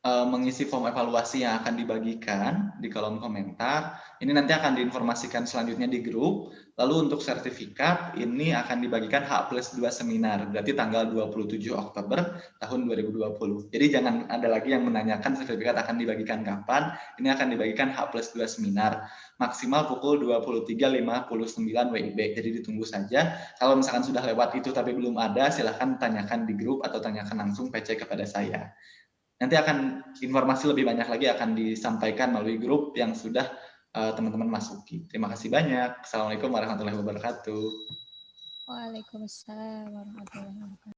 mengisi form evaluasi yang akan dibagikan di kolom komentar. Ini nanti akan diinformasikan selanjutnya di grup. Lalu untuk sertifikat ini akan dibagikan H+2 seminar, berarti tanggal 27 Oktober tahun 2020. Jadi jangan ada lagi yang menanyakan sertifikat akan dibagikan kapan. Ini akan dibagikan H+2 seminar, maksimal pukul 23.59 WIB. Jadi ditunggu saja. Kalau misalkan sudah lewat itu tapi belum ada, silahkan tanyakan di grup atau tanyakan langsung PC kepada saya. Nanti akan informasi lebih banyak lagi akan disampaikan melalui grup yang sudah teman-teman masuki. Terima kasih banyak. Assalamualaikum warahmatullahi wabarakatuh. Waalaikumsalam warahmatullahi wabarakatuh.